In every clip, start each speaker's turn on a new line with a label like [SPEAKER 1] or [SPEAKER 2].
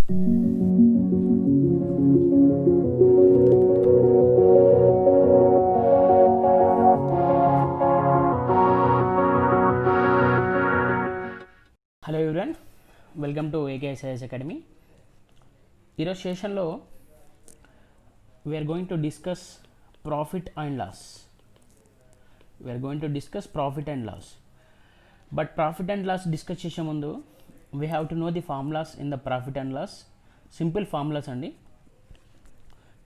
[SPEAKER 1] Hello everyone, welcome to AKSIS academy. ఈరోజు సెషన్లో we are going to discuss profit and loss. But profit and loss discuss చేసే ముందు we have to know the formulas in the profit and loss. Simple formulas అండి.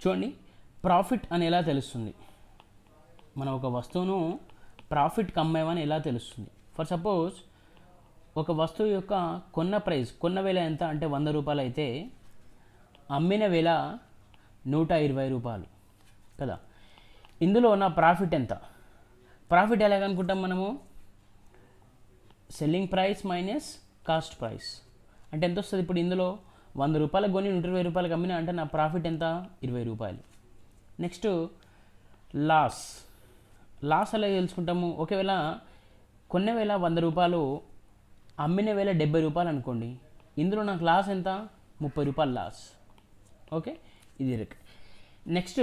[SPEAKER 1] చూడండి, profit అని ఎలా తెలుస్తుంది? మనం ఒక వస్తువును ప్రాఫిట్కి అమ్మేమని ఎలా తెలుస్తుంది? ఫర్ సపోజ్ ఒక వస్తువు యొక్క కొన్న వేల ఎంత అంటే 100 రూపాయలు అయితే అమ్మిన వేల 120 రూపాయలు కదా. ఇందులో నా ప్రాఫిట్ ఎంత? ప్రాఫిట్ ఎలాగనుకుంటాం మనము? Selling price minus cost price అంటే ఎంత వస్తుంది? ఇప్పుడు ఇందులో 100 రూపాయలకు కొని 120 రూపాయలకు అమ్మిన అంటే నా ప్రాఫిట్ ఎంత? 20 రూపాయలు. నెక్స్ట్ లాస్ ఎలా తెలుసుకుంటాము? ఒకవేళ కొన్న వేల 100 రూపాయలు, అమ్మిన వేల 70 రూపాయలు అనుకోండి. ఇందులో నాకు లాస్ ఎంత? 30 రూపాయలు లాస్. ఓకే, ఇది నెక్స్ట్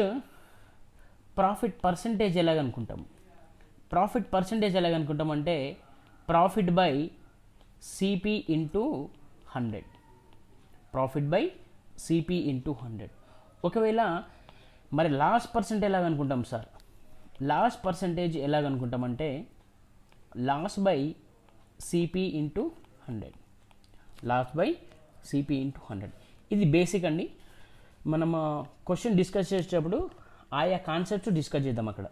[SPEAKER 1] ప్రాఫిట్ పర్సంటేజ్ ఎలాగనుకుంటాము? అంటే ప్రాఫిట్ బై సిపి ఇంటూ 100. ఒకవేళ మరి లాస్ పర్సంటేజ్ ఎలాగనుకుంటాం సార్? లాస్ పర్సంటేజ్ ఎలాగనుకుంటామంటే లాస్ బై సిపి ఇంటూ 100. ఇది బేసిక్ అండి. మనం క్వశ్చన్ డిస్కస్ చేసేటప్పుడు ఆయా కాన్సెప్ట్స్ డిస్కస్ చేద్దాం అక్కడ.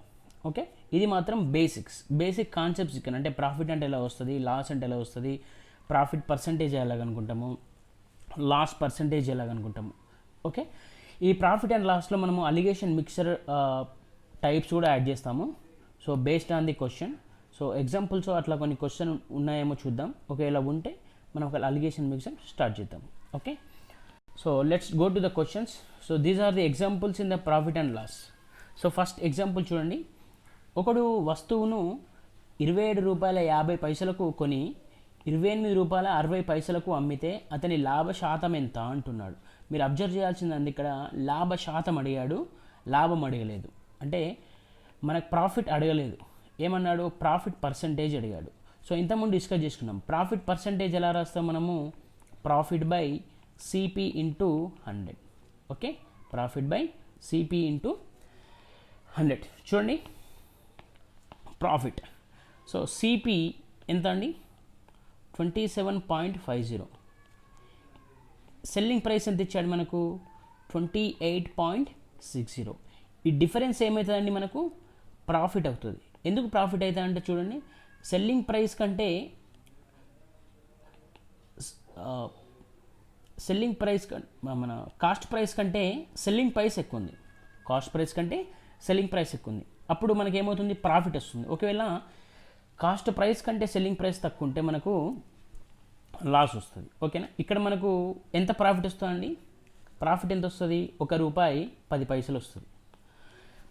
[SPEAKER 1] ఓకే, ఇది మాత్రం బేసిక్ కాన్సెప్ట్స్ ఇక్కడ. అంటే ప్రాఫిట్ అంటే ఎలా వస్తుంది, లాస్ అంటే ఎలా వస్తుంది, ప్రాఫిట్ పర్సంటేజ్ ఎలాగనుకుంటాము, లాస్ పర్సంటేజ్ ఎలాగనుకుంటాము. ఓకే, ఈ ప్రాఫిట్ అండ్ లాస్లో మనము అలిగేషన్ మిక్సర్ టైప్స్ కూడా యాడ్ చేస్తాము. So based on the question. So examples అట్లా కొన్ని క్వశ్చన్ ఉన్నాయేమో చూద్దాం. ఒకవేళ ఉంటే మనం ఒక అలిగేషన్ మిక్సర్ స్టార్ట్ చేద్దాం. Okay, so let's go to the questions. So these are the examples in the profit and loss. So first example చూడండి. ఒకడు వస్తువును 27 రూపాయల 50 పైసలకు కొని 28 రూపాయల 60 పైసలకు అమ్మితే అతని లాభ శాతం ఎంత అంటున్నాడు. మీరు అబ్జర్వ్ చేయాల్సింది ఇక్కడ లాభ శాతం అడిగాడు, లాభం అడగలేదు. అంటే మనకు ప్రాఫిట్ అడగలేదు. ఏమన్నాడు? ప్రాఫిట్ పర్సంటేజ్ అడిగాడు. సో ఇంతకుముందు డిస్కస్ చేసుకున్నాం. ప్రాఫిట్ పర్సంటేజ్ ఎలా రాస్తాం మనము? Profit by CP into 100. Okay, profit by CP into 100. చూడండి, ప్రాఫిట్. సో సిపి ఎంత అండి? 27.50. సెల్లింగ్ ప్రైస్ ఎంత ఇచ్చాడు మనకు? 28.60. ఈ డిఫరెన్స్ ఏమవుతుందండి? మనకు ప్రాఫిట్ అవుతుంది. ఎందుకు ప్రాఫిట్ అవుతుందంటే చూడండి, సెల్లింగ్ ప్రైస్ కంటే మన కాస్ట్ ప్రైస్ కంటే సెల్లింగ్ ప్రైస్ ఎక్కువ ఉంది. అప్పుడు మనకి ఏమవుతుంది? ప్రాఫిట్ వస్తుంది. ఒకవేళ కాస్ట్ ప్రైస్ కంటే సెల్లింగ్ ప్రైస్ తక్కువ ఉంటే మనకు లాస్ వస్తుంది. ఓకేనా? ఇక్కడ మనకు ఎంత ప్రాఫిట్ వస్తుందండి? ప్రాఫిట్ ఎంత వస్తుంది? ₹1.10 వస్తుంది.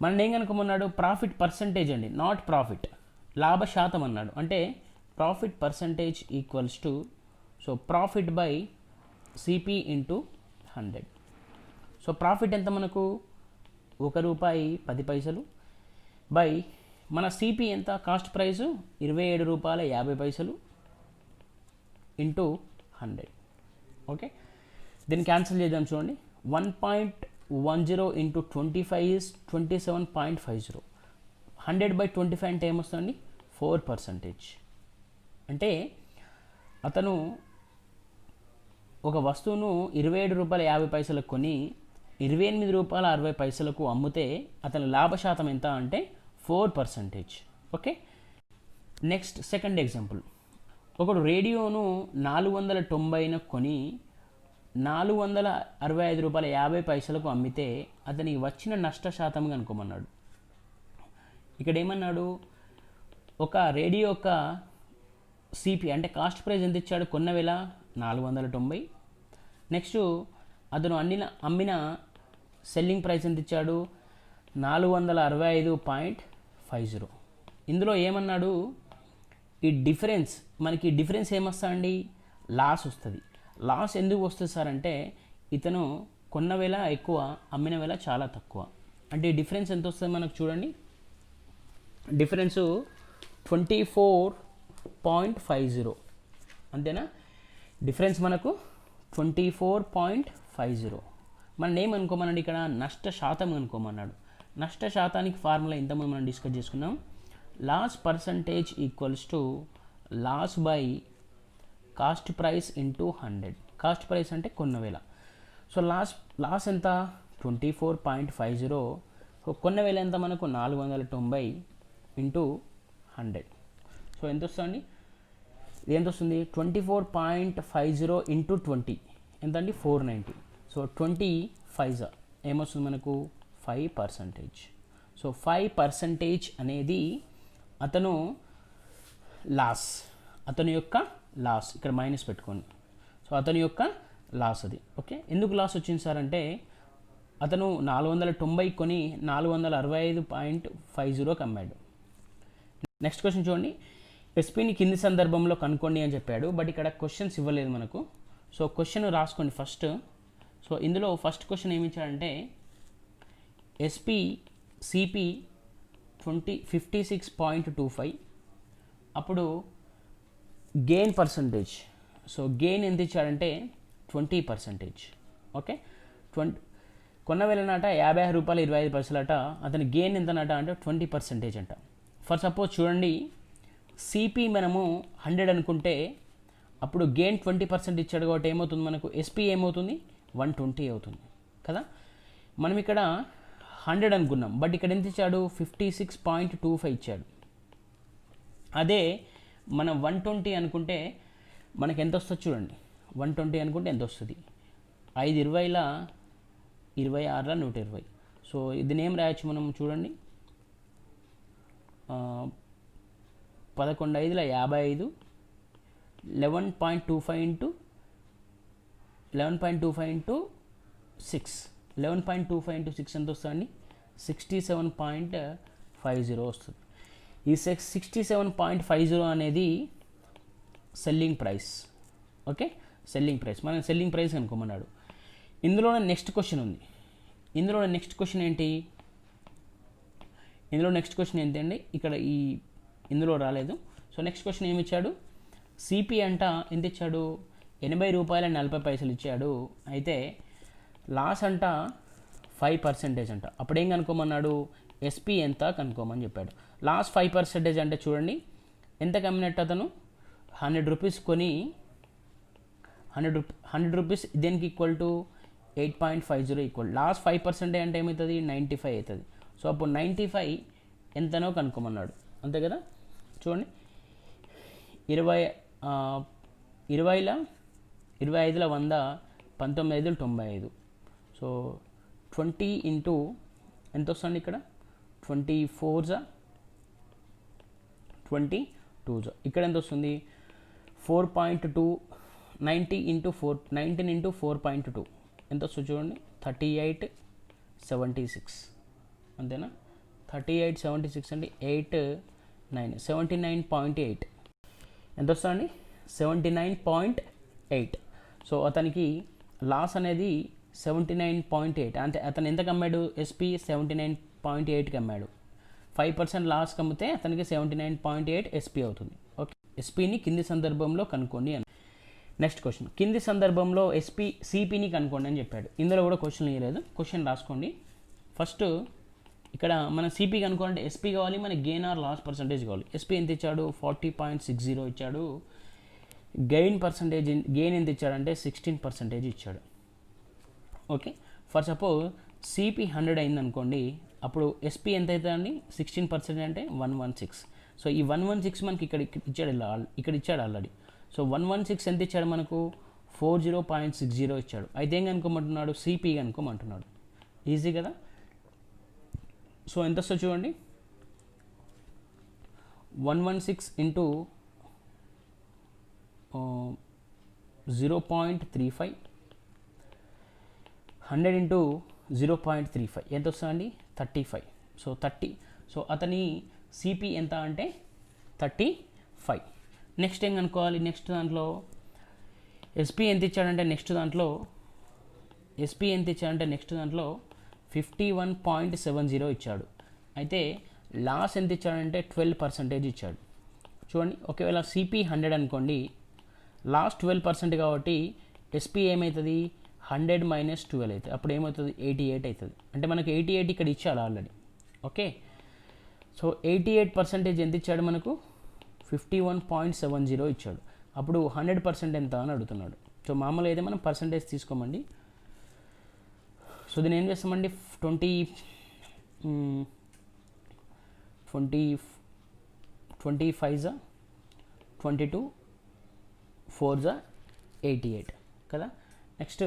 [SPEAKER 1] మనం ఏం కనుకోమన్నాడు? ప్రాఫిట్ పర్సంటేజ్ అండి, నాట్ ప్రాఫిట్. లాభ శాతం అన్నాడు. అంటే profit percentage equals to so profit by CP into 100. So profit ఎంత మనకు? ₹1.10 బై మన సిపి ఎంత? Cost price ₹27.50 into 100. ఓకే, దీన్ని క్యాన్సిల్ చేద్దాం. చూడండి, 1.10 ఇంటూ 25 is 27.50. 100/25 అంటే ఏమొస్తుందండి? 4%. అంటే అతను ఒక వస్తువును ₹27.50 కొని ₹28.60 అమ్మితే అతని లాభ శాతం ఎంత అంటే 4%. Okay, next second example. ఒకడు రేడియోను 490 కొని ₹465.50 అమ్మితే అతనికి వచ్చిన నష్ట శాతం కనుక్కోమన్నాడు. ఇక్కడ ఏమన్నాడు? ఒక రేడియో యొక్క సిపి అంటే కాస్ట్ ప్రైస్ ఎంత ఇచ్చాడు? కొన్న వేల 490. నెక్స్ట్ అతను అమ్మిన సెల్లింగ్ ప్రైస్ ఎంత ఇచ్చాడు? 465.50. ఇందులో ఏమన్నాడు? ఈ డిఫరెన్స్ ఏమొస్తా అండి? లాస్ వస్తుంది. లాస్ ఎందుకు వస్తుంది సార్ అంటే ఇతను కొన్న వేళ ఎక్కువ, అమ్మిన వేళ చాలా తక్కువ. అంటే ఈ డిఫరెన్స్ ఎంత వస్తుంది మనకు చూడండి. డిఫరెన్సు 24.50 అంతేనా. డిఫరెన్స్ మనకు 24.50. మనం ఏమనుకోమన్నాడు ఇక్కడ, నష్ట శాతం అనుకోమన్నాడు. నష్ట శాతానికి ఫార్ములా ఇంతకుముందు మనం డిస్కస్ చేసుకున్నాం. Loss percentage equals to loss by cost price into 100. Cost price అంటే కొన్న వేళ. సో లాస్ ఎంత 24.50. సో కొన్న వేళ ఎంత మనకు 490 ఇంటూ 100. సో ఎంత వస్తుంది, ఇది ఎంత వస్తుంది 24.50 ఇంటూ 20 ఎంత అండి 490. సో 25 ఏమొస్తుంది మనకు 5%. సో 5% అనేది అతను లాస్, అతని యొక్క లాస్, ఇక్కడ మైనస్ పెట్టుకోండి. సో అతని యొక్క లాస్ అది. ఓకే, ఎందుకు లాస్ వచ్చింది సార్ అంటే అతను 490 కొని 465.50కి అమ్మాడు. నెక్స్ట్ క్వశ్చన్ చూడండి. ఎస్పీని కింది సందర్భంలో కనుక్కోండి అని చెప్పాడు, బట్ ఇక్కడ క్వశ్చన్స్ ఇవ్వలేదు మనకు. సో క్వశ్చన్ రాసుకోండి ఫస్ట్. సో ఇందులో ఫస్ట్ క్వశ్చన్ ఏమి ఇచ్చాడంటే ఎస్పీ సిపి 56.25, అప్పుడు గెయిన్ పర్సంటేజ్. సో గెయిన్ ఎంత ఇచ్చాడంటే 20%. ఓకే, కొన్న వేళనాట 56 రూపాయలు 25 పైసలట, అతని గెయిన్ ఎంతనట అంటే 20% అంట. ఫర్ సపోజ్ చూడండి, సిపి మనము 100 అనుకుంటే అప్పుడు గెయిన్ 20% ఇచ్చాడు కాబట్టి ఏమవుతుంది మనకు, ఎస్పీ ఏమవుతుంది 120 అవుతుంది కదా. మనం ఇక్కడ 100 అనుకున్నాం, బట్ ఇక్కడ ఎంత ఇచ్చాడు 56.25 ఇచ్చాడు. అదే మనం 120 అనుకుంటే మనకు ఎంత వస్తుంది చూడండి. 120 అనుకుంటే ఎంత వస్తుంది, 5 20ల 26ల 120. సో ఇది ఏం రాయొచ్చు మనం చూడండి, 11 5ల 55, 11.25 ఇంటూ 11.25 ఇంటూ 6, 11.25 ఇంటూ 6 ఎంత వస్తుందండి 67.50 వస్తుంది. ఈ 67.50 అనేది selling price. Okay, selling price, మనం సెల్లింగ్ ప్రైస్ అనుకోమన్నాడు. ఇందులోనే నెక్స్ట్ క్వశ్చన్ ఉంది. ఇందులో నెక్స్ట్ క్వశ్చన్ ఏంటి, ఇందులో నెక్స్ట్ క్వశ్చన్ ఏంటి అండి, ఇక్కడ ఇందులో రాలేదు. సో నెక్స్ట్ క్వశ్చన్ ఏమి ఇచ్చాడు, సిపి అంట ఎంత ఇచ్చాడు 80 రూపాయల 40 పైసలు ఇచ్చాడు. అయితే లాస్ అంట 5% అంట. అప్పుడు ఏం కనుక్కోమన్నాడు, ఎస్పీ ఎంత కనుక్కోమని చెప్పాడు. లాస్ 5% అంటే చూడండి ఎంత కమ్మినట్టు, అతను 100 రూపీస్ కొని 100 రూపీస్ దేనికి ఈక్వల్ టు 8.50 ఈక్వల్. లాస్ 5% అంటే ఏమవుతుంది 95 అవుతుంది. సో అప్పుడు 95 ఎంతనో కనుక్కోమన్నాడు, అంతే కదా. చూడండి 20ల 25ల 100, 19 95. సో 20 ఇంటూ ఎంత వస్తుంది ఇక్కడ 24 22. ఇక్కడ ఎంత వస్తుంది 4.2, 90 ఇంటూ 4, 19 ఇంటూ 4.2 ఎంత వస్తుంది చూడండి 38.76 అంతేనా. 38.76 అంటే 79.8 ఎంత వస్తుందండి 79.8. సో అతనికి లాస్ అనేది 79.8 అంటే అతను ఎంత కమ్మాడు, ఎస్పీ 79.8కి అమ్మాడు. 5% లాస్ కమ్మితే అతనికి 79.8 ఎస్పీ అవుతుంది. ఓకే, ఎస్పీని కింది సందర్భంలో కనుక్కోండి అని. నెక్స్ట్ క్వశ్చన్, కింది సందర్భంలో సిపిని కనుక్కోండి అని చెప్పాడు. ఇందులో కూడా క్వశ్చన్ ఇవ్వలేదు, క్వశ్చన్ రాసుకోండి. ఫస్ట్ ఇక్కడ మన సిపి కనుక్కోవాలంటే ఎస్పీ కావాలి, మన గెయిన్ ఆర్ లాస్ పర్సంటేజ్ కావాలి. ఎస్పీ ఎంత ఇచ్చాడు 40.60 ఇచ్చాడు. గెయిన్ ఎంత ఇచ్చాడంటే 16% ఇచ్చాడు. ఓకే, ఫర్ సపోజ్ సిపి 100 అయింది అనుకోండి, అప్పుడు ఎస్పీ ఎంత అవుతుందండి 16% అంటే 116. సో ఈ 116 మనకి ఇక్కడ ఇచ్చాడు ఆల్రెడీ. సో 116 ఎంత ఇచ్చాడు మనకు 40.60 ఇచ్చాడు. అయితే ఏం కనుక్కోమంటున్నాడు, సిపి కనుక్కోమంటున్నాడు. ఈజీ కదా. సో ఎంత వస్తుంది చూడండి 116 ఇంటూ 0.35, 100 ఇంటూ 0.35 ఎంత వస్తుందండి 35. సో 30. సో అతని సిపి ఎంత అంటే 35. నెక్స్ట్ ఏం కనుక్కోవాలి, నెక్స్ట్ దాంట్లో ఎస్పీ ఎంత ఇచ్చాడంటే నెక్స్ట్ దాంట్లో ఎస్పీ ఎంత ఇచ్చాడంటే నెక్స్ట్ దాంట్లో 51.70 ఇచ్చాడు. అయితే లాస్ ఎంత ఇచ్చాడంటే 12% ఇచ్చాడు. చూడండి, ఒకవేళ సిపి 100 అనుకోండి, లాస్ట్ 12% కాబట్టి ఎస్పీ ఏమవుతుంది, 100 - 12 అవుతుంది. అప్పుడు ఏమవుతుంది, 88 అవుతుంది. అంటే మనకు 88 ఇక్కడ ఇచ్చాడు ఆల్రెడీ. ఓకే, సో 88% ఎంత ఇచ్చాడు మనకు, 51.70 ఇచ్చాడు. అప్పుడు 100% ఎంత అని అడుగుతున్నాడు. సో మామూలుగా అయితే మనం పర్సంటేజ్ తీసుకోమండి. సో దీన్ని ఏం చేస్తామండి, 25 22 4 88 కదా. నెక్స్ట్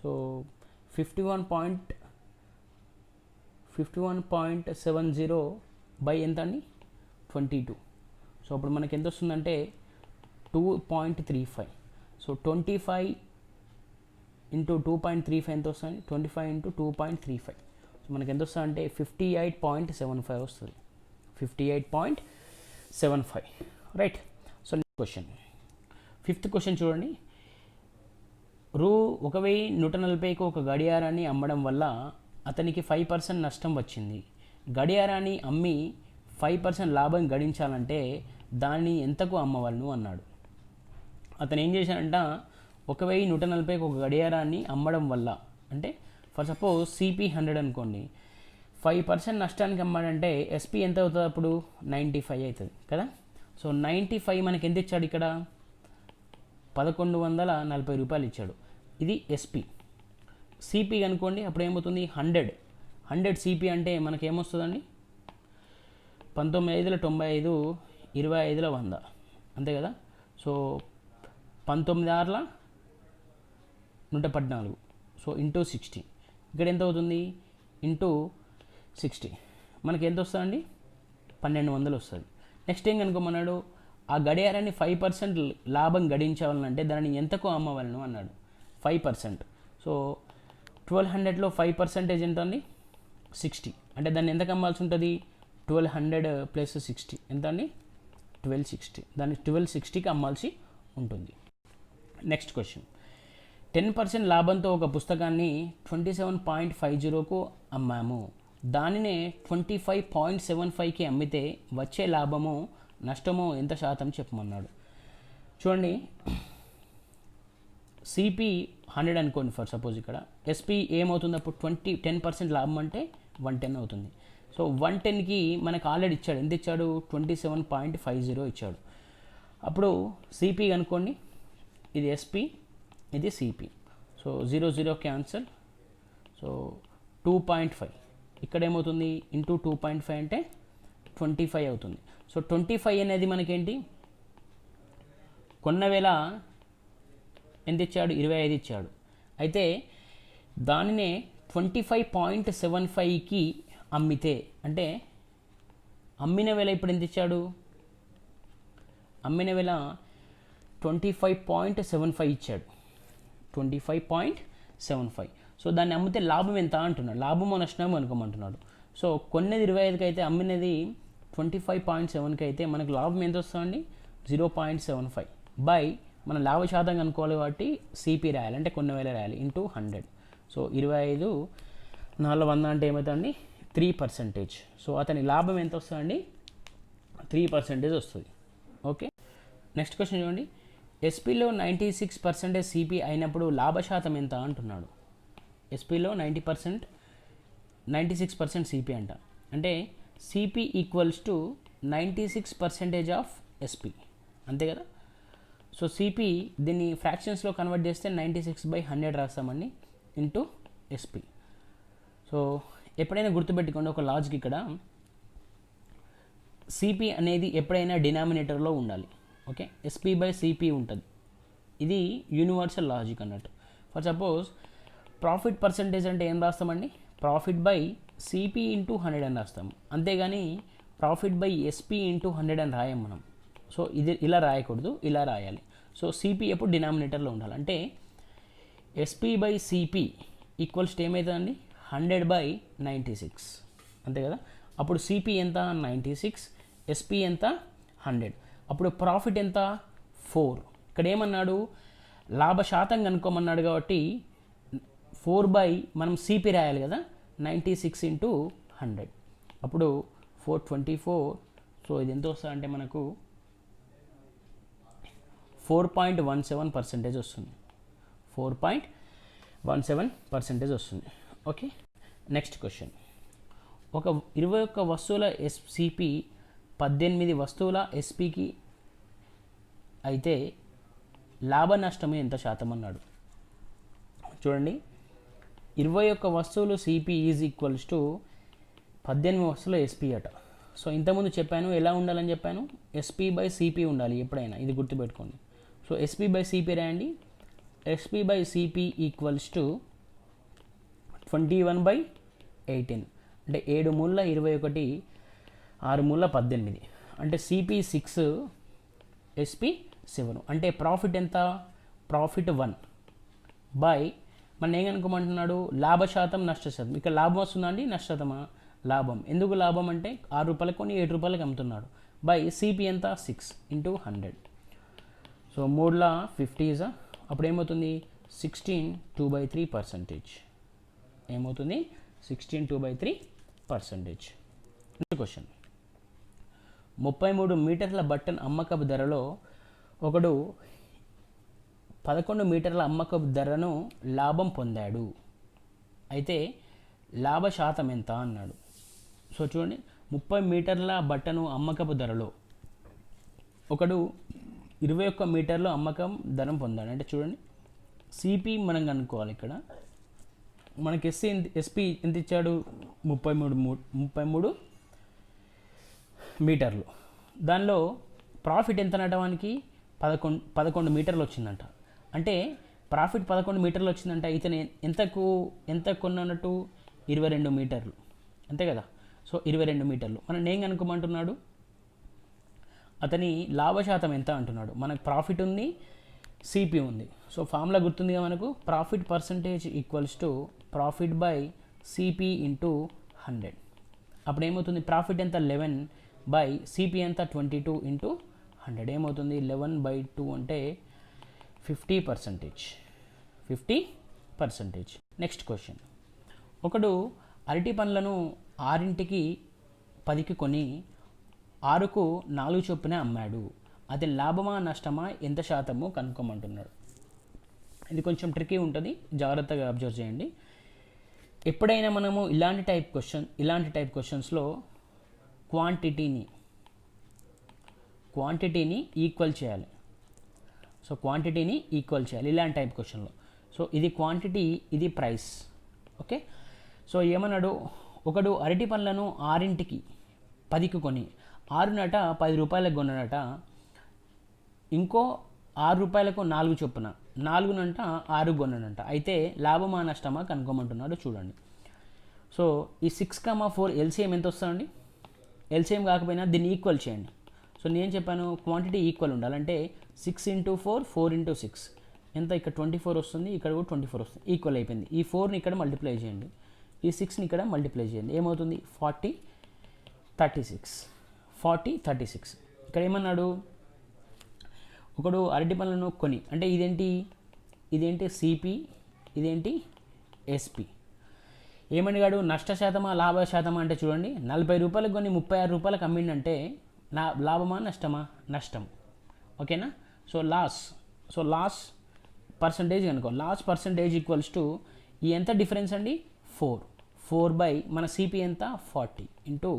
[SPEAKER 1] సో 51.70 బై ఎంత అండి, 22. సో అప్పుడు మనకి ఎంత వస్తుందంటే 2.35. సో 25 ఇంటూ 2.35 ఎంత వస్తుంది, 25 ఇంటూ 2.35. సో మనకి ఎంత వస్తుంది అంటే 58.75 వస్తుంది, 58.75. Right. So next question, 5th question చూడండి. రూ 1140కు ఒక గడియారాన్ని అమ్మడం వల్ల అతనికి 5% నష్టం వచ్చింది. గడియారాన్ని అమ్మి 5% లాభం గడించాలంటే దాన్ని ఎంతకు అమ్మవలను అన్నాడు. అతను ఏం చేశాడంట, 1140కు ఒక గడియారాన్ని అమ్మడం వల్ల, అంటే ఫర్ సపోజ్ సిపి 100 అనుకోండి, 5% నష్టానికి అమ్మాడంటే ఎస్పీ ఎంత అవుతుంది అప్పుడు, 95 అవుతుంది కదా. సో 95 మనకి ఎంత ఇచ్చాడు ఇక్కడ, 1140 రూపాయలు ఇచ్చాడు. ఇది ఎస్పీ. సిపి అనుకోండి, అప్పుడు ఏమవుతుంది, 100 సిపి అంటే మనకి ఏమొస్తుందండి, 19 95 25 100 అంతే కదా. సో 19 114. సో ఇంటూ 60, ఇక్కడ ఎంత అవుతుంది, ఇంటూ 60 మనకి ఎంత వస్తుందండి, 1200 వస్తుంది. నెక్స్ట్ ఏం కనుక్కోమన్నాడు, ఆ గడియారాన్ని 5% లాభం గడించాలంటే దాన్ని ఎంతకు అమ్మవలను అన్నాడు, 5%. సో 1200లో 5% ఎంత అండి, 60. అంటే దాన్ని ఎంతకు అమ్మాల్సి ఉంటుంది, 1200 + 60 ఎంత అండి, 1260. దాన్ని 1260కి అమ్మాల్సి ఉంటుంది. నెక్స్ట్ క్వశ్చన్, 10% లాభంతో ఒక పుస్తకాన్ని 27.50కు అమ్మాము. దానినే 25.75కి అమ్మితే వచ్చే లాభము నష్టము ఎంత శాతం చెప్పమన్నాడు. చూడండి, సిపి 100 అనుకోండి ఫర్ సపోజ్, ఇక్కడ ఎస్పీ ఏమవుతుంది అప్పుడు 10% లాభం అంటే 110 అవుతుంది. సో 110కి మనకు ఆల్రెడీ ఇచ్చాడు, ఎంత ఇచ్చాడు, 27.50 ఇచ్చాడు. అప్పుడు సిపి అనుకోండి, ఇది ఎస్పీ, ఇది సిపి. So 0 0 cancel. సో 2.5 ఇక్కడ ఏమవుతుంది, ఇంటూ 2.5 అంటే 25 అవుతుంది. సో 25 అనేది మనకేంటి, కొన్న వేళ ఎంత ఇచ్చాడు, 25 ఇచ్చాడు. అయితే దానినే 25.75కి అమ్మితే, అంటే అమ్మిన వేళ ఇప్పుడు ఎంత ఇచ్చాడు, అమ్మిన వేళ 25.75 ఇచ్చాడు, 25.75. సో దాన్ని అమ్మితే లాభం ఎంత అంటున్నాడు, లాభమో నష్టమో అనుకోమంటున్నాడు. సో కొన్నది 25కి అయితే అమ్మినది 25.7కి అయితే మనకు లాభం ఎంత వస్తుందండి, 0.75 బై మన లాభ శాతం కనుక్కోవాలి కాబట్టి సిపి రాయాలి, అంటే కొన్న వేల రాయాలి, ఇంటూ 100. సో 25 400 అంటే ఏమవుతుందండి, 3%. సో అతని లాభం ఎంత వస్తుందండి, 3% వస్తుంది. ఓకే, నెక్స్ట్ క్వశ్చన్ చూడండి. ఎస్పీలో 96% సిపి అయినప్పుడు లాభ శాతం ఎంత అంటున్నాడు. ఎస్పీలో 96% సిపి అంట, అంటే CP equals to 96% of SP, అంతే కదా. సో సిపి దీన్ని ఫ్రాక్షన్స్లో కన్వర్ట్ చేస్తే 96/100 రాస్తామండి, ఇంటూ ఎస్పీ. సో ఎప్పుడైనా గుర్తుపెట్టుకోండి ఒక లాజిక్, ఇక్కడ సిపి అనేది ఎప్పుడైనా డినామినేటర్లో ఉండాలి. ఓకే, ఎస్పీ/సిపి ఉంటుంది. ఇది యూనివర్సల్ లాజిక్ అన్నట్టు. ఫర్ సపోజ్ ప్రాఫిట్ పర్సంటేజ్ అంటే ఏం రాస్తామండి, ప్రాఫిట్ బై సిపి ఇంటూ 100 అని రాస్తాము, అంతేగాని ప్రాఫిట్ బై ఎస్పీ ఇంటూ 100 అని రాయం మనం. సో ఇది ఇలా రాయకూడదు, ఇలా రాయాలి. సో సిపి ఎప్పుడు డినామినేటర్లో ఉండాలి, అంటే ఎస్పీ/సిపి ఈక్వల్స్ ఏమవుతుందండి, 100/96 అంతే కదా. అప్పుడు సిపి ఎంత, 96, ఎస్పీ ఎంత, 100. అప్పుడు ప్రాఫిట్ ఎంత, 4. ఇక్కడ ఏమన్నాడు, లాభ శాతం కనుక్కోమన్నాడు కాబట్టి 4 బై మనం సిపి రాయాలి కదా, 96 ఇంటూ 100, అప్పుడు 424. సో ఇది ఎంత వస్తుంది అంటే మనకు 4.17% వస్తుంది. 4.17% వస్తుంది. Okay, next question. ఒక 21 వస్తువుల సిపి 18 వస్తువుల ఎస్పికి అయితే లాభ నష్టము ఎంత శాతం అన్నాడు. చూడండి, 21 వస్తువులు సిపి ఈజ్ ఈక్వల్స్ టు 18 వస్తువుల ఎస్పి అట. సో ఇంతకుముందు చెప్పాను ఎలా ఉండాలని చెప్పాను, ఎస్పి బై సిపి ఉండాలి ఎప్పుడైనా, ఇది గుర్తుపెట్టుకోండి. సో ఎస్పి బై సిపి రాయండి. SP by CP equals to 21/18, అంటే 7 మూల 21, 6 మూల 18, అంటే సిపి 6, ఎస్పి 7. అంటే ప్రాఫిట్ ఎంత, ప్రాఫిట్ 1 బై మన ఏం కనుక్కోమంటున్నాడు, లాభ శాతం నష్ట శాతం. ఇక్కడ లాభం వస్తుందా అండి, నష్టమా? లాభం. ఎందుకు లాభం అంటే 6 రూపాయలకు కొని 7 రూపాయలకి అమ్ముతున్నాడు. బై సిపి ఎంత, 6 ఇంటూ 100. సో 3 50 అప్పుడు ఏమవుతుంది, 16 2/3%. ఏమవుతుంది, 16 2/3%. Next question. 33 మీటర్ల బట్టన్ అమ్మకపు ధరలో ఒకడు 11 మీటర్ల అమ్మకపు ధరను లాభం పొందాడు. అయితే లాభ శాతం ఎంత అన్నాడు. సో చూడండి, 30 మీటర్ల బట్టను అమ్మకపు ధరలో ఒకడు 21 మీటర్లు అమ్మకం ధరం పొందాడు. అంటే చూడండి, సిపి మనం కనుక్కోవాలి. ఇక్కడ మనకి ఎస్పి ఎంత ఇచ్చాడు, 33 మీటర్లు. దానిలో ప్రాఫిట్ ఎంత అనడానికి 11 మీటర్లు వచ్చిందంట. అంటే ప్రాఫిట్ 11 మీటర్లు వచ్చిందంట. ఇతను ఎంత కొన్నట్టు 22 మీటర్లు, అంతే కదా. సో 22 మీటర్లు. మనం నేను కనుక్కోమంటున్నాడు, అతని లాభశాతం ఎంత అంటున్నాడు. మనకు ప్రాఫిట్ ఉంది, సిపి ఉంది. సో ఫార్ములా గుర్తుందిగా మనకు, profit percentage equals to profit by CP into 100. అప్పుడు ఏమవుతుంది, ప్రాఫిట్ ఎంత 11 బై సిపి ఎంత 22 ఇంటూ 100. ఏమవుతుంది, 11/2 అంటే 50%. 50%. Next question. ఒకడు అరటి పండ్లను 6కి 10కి కొని 6కు 4 చొప్పున అమ్మాడు. అది లాభమా నష్టమా ఎంత శాతము కనుక్కోమంటున్నాడు. ఇది కొంచెం ట్రికీ ఉంటుంది, జాగ్రత్తగా అబ్జర్వ్ చేయండి. ఎప్పుడైనా మనము ఇలాంటి టైప్ క్వశ్చన్స్లో క్వాంటిటీని ఈక్వల్ చేయాలి. సో క్వాంటిటీని ఈక్వల్ చేయాలి ఇలాంటి టైప్ క్వశ్చన్లో. సో ఇది క్వాంటిటీ, ఇది ప్రైస్. ఓకే, సో ఏమన్నాడు, ఒకడు అరటి పండ్లను 6కి 10కి కొని 6నట 10 రూపాయలకు కొన్నాడట. ఇంకో 6 రూపాయలకు 4 చొప్పున 4నంట 6 కొన్నాడంట. అయితే లాభమా నష్టమా కనుక్కోమంటున్నాడు. చూడండి, సో ఈ 6,4 ఎల్సిఎం ఎంత వస్తుందండి. ఎల్సిఎం కాకపోయినా దీన్ని ఈక్వల్ చేయండి. సో నేను చెప్పాను క్వాంటిటీ ఈక్వల్ ఉండాలంటే 6 × 4 4 × 6 ఎంత, ఇక్కడ 24 వస్తుంది, ఇక్కడ కూడా 24 వస్తుంది. ఈక్వల్ అయిపోయింది. ఈ 4ని ఇక్కడ మల్టిప్లై చేయండి, ఈ 6ని ఇక్కడ మల్టిప్లై చేయండి. ఏమవుతుంది, 40 36. ఇక్కడ ఏమన్నాడు, ఒకడు అరటి పండ్లను కొని, అంటే ఇదేంటి సిపి, ఇదేంటి ఎస్పి. ఏమడిగాడు, నష్ట శాతమా లాభ శాతమా అంటే చూడండి, 40 రూపాయలకు కొని 36 రూపాయలకు అమ్మిండంటే లాభమా నష్టమా, నష్టం. ఓకేనా. సో లాస్ పర్సంటేజ్ కనుకో, లాస్ పర్సంటేజ్ ఈక్వల్స్ టు ఈ ఎంత డిఫరెన్స్ అండి, 4 బై మన సిపి ఎంత 40 ఇంటూ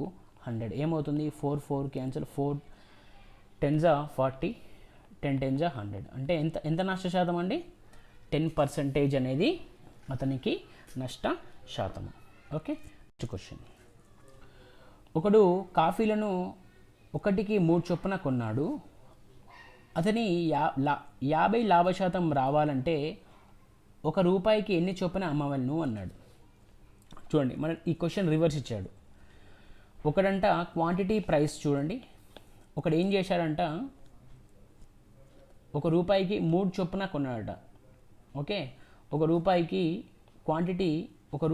[SPEAKER 1] 100. ఏమవుతుంది, 4 క్యాన్సిల్, 4 10s 40, 10 10s 100. అంటే ఎంత నష్ట శాతం అండి, 10% అనేది అతనికి నష్ట శాతము. Okay, next question. ఒకడు కాఫీలను 1కి 3 చొప్పున కొన్నాడు. అతని 50 లాభ శాతం రావాలంటే 1 రూపాయికి ఎన్ని చొప్పున అమ్మవలను అన్నాడు. చూడండి, మన ఈ క్వశ్చన్ రివర్స్ ఇచ్చాడు. ఒకడంట క్వాంటిటీ ప్రైస్ చూడండి, ఒకడు ఏం చేశాడంట, 1 రూపాయికి 3 చొప్పున కొన్నాడట. ఓకే, 1 రూపాయికి క్వాంటిటీ 1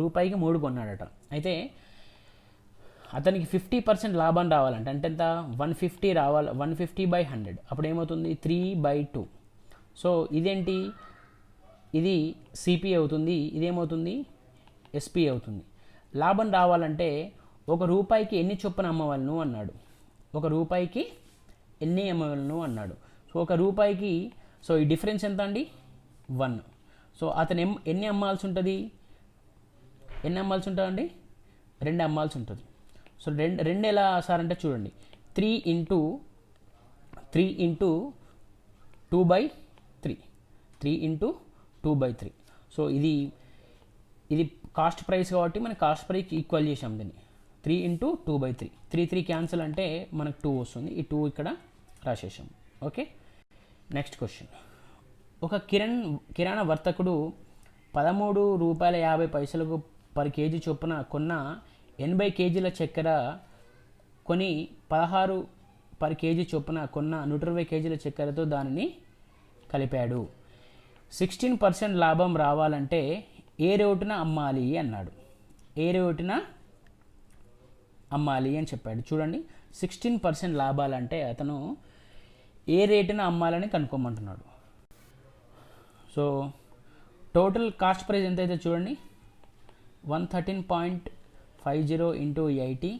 [SPEAKER 1] రూపాయికి 3 కొన్నాడట. అయితే అతనికి 50% లాభం రావాలంటే అంటే ఎంత, 150 రావాలి, 150/100. అప్పుడు ఏమవుతుంది, 3/2. సో ఇదేంటి ఇది సిపి అవుతుంది, ఇదేమవుతుంది ఎస్పి అవుతుంది. లాభం రావాలంటే ఒక రూపాయికి ఎన్ని చొప్పున అమ్మవలను అన్నాడు. ఒక రూపాయికి ఎన్ని అమ్మవలను అన్నాడు. సో ఒక రూపాయికి, సో ఈ డిఫరెన్స్ ఎంత అండి 1. సో అతను ఎన్ని అమ్మాల్సి ఉంటుంది, ఎన్ని అమ్మాల్సి ఉంటుందండి 2 అమ్మాల్సి ఉంటుంది. సో రెండు ఎలా సార్ అంటే చూడండి 3 ఇంటూ 2/3, 3 ఇంటూ 2/3. సో ఇది కాస్ట్ ప్రైస్ కాబట్టి మనం కాస్ట్ ప్రైస్కి ఈక్వల్ చేసాం దీన్ని. 3 ఇంటూ 2/3, 3 క్యాన్సిల్ అంటే మనకు 2 వస్తుంది. ఈ 2 ఇక్కడ రాసేసాం. Okay, next question. ఒక కిరాణా వర్తకుడు 13 రూపాయల 50 పైసలకు పర్ కేజీ చొప్పున కొన్న 80 కేజీల చక్కెర కొని 16 పర్ కేజీ చొప్పున కొన్న 120 కేజీల చక్కెరతో దానిని కలిపాడు. 16% లాభం రావాలంటే ఏ రేటున అమ్మాలి అన్నాడు. ఏ రేటున అమ్మాలి అని చెప్పాడు. చూడండి 16% లాభాలంటే అతను ఏ రేటున అమ్మాలని కనుక్కోమంటున్నాడు. సో టోటల్ కాస్ట్ ప్రైస్ ఎంత అయితే చూడండి 113.50 ఇంటూ 80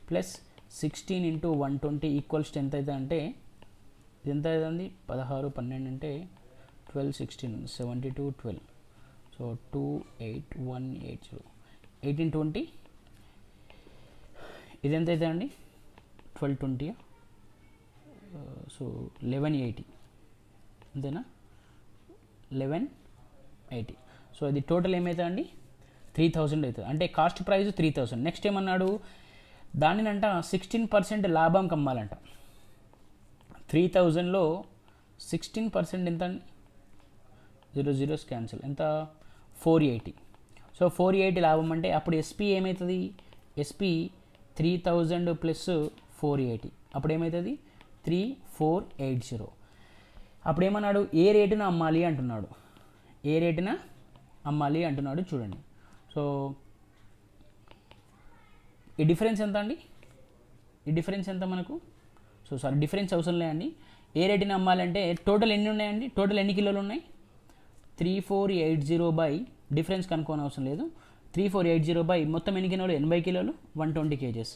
[SPEAKER 1] ప్లస్ 16 ఇంటూ 120 ఈక్వల్స్ ఎంత అవుతుంది అంటే ఇది ఎంత అవుతుంది 16 12 అంటే 12 16 72 12. సో 28180 1820 ఇది ఎంత అవుతుంది అండి 1220. సో 1180 అంతేనా 1180. సో ఇది టోటల్ ఏమవుతుంది అండి 3000 అవుతుంది. అంటే కాస్ట్ ప్రైస్ 3000. నెక్స్ట్ ఏమన్నాడు దానినంట 16% లాభం కమ్మాలంట. 3000లో 16% ఎంత అండి 0 0 క్యాన్సిల్ ఎంత 480. సో 480 లాభం అంటే అప్పుడు ఎస్పీ ఏమవుతుంది ఎస్పీ 3000 ప్లస్ 480 అప్పుడు ఏమవుతుంది 3480. అప్పుడు ఏమన్నాడు ఏ రేటున అమ్మాలి అంటున్నాడు. ఏ రేటున అమ్మాలి అంటున్నాడు చూడండి. సో ఈ డిఫరెన్స్ ఎంత అండి, ఈ డిఫరెన్స్ ఎంత మనకు. సో సారీ డిఫరెన్స్ అవసరం లేదండి. ఏ రేటున అమ్మాలంటే టోటల్ ఎన్ని ఉన్నాయండి, టోటల్ ఎన్ని కిలోలు ఉన్నాయి 3480 బై డిఫరెన్స్ కనుక్కోని అవసరం లేదు. 3480 బై మొత్తం ఎన్ని కిలోలు 80 కిలోలు 120 కేజెస్.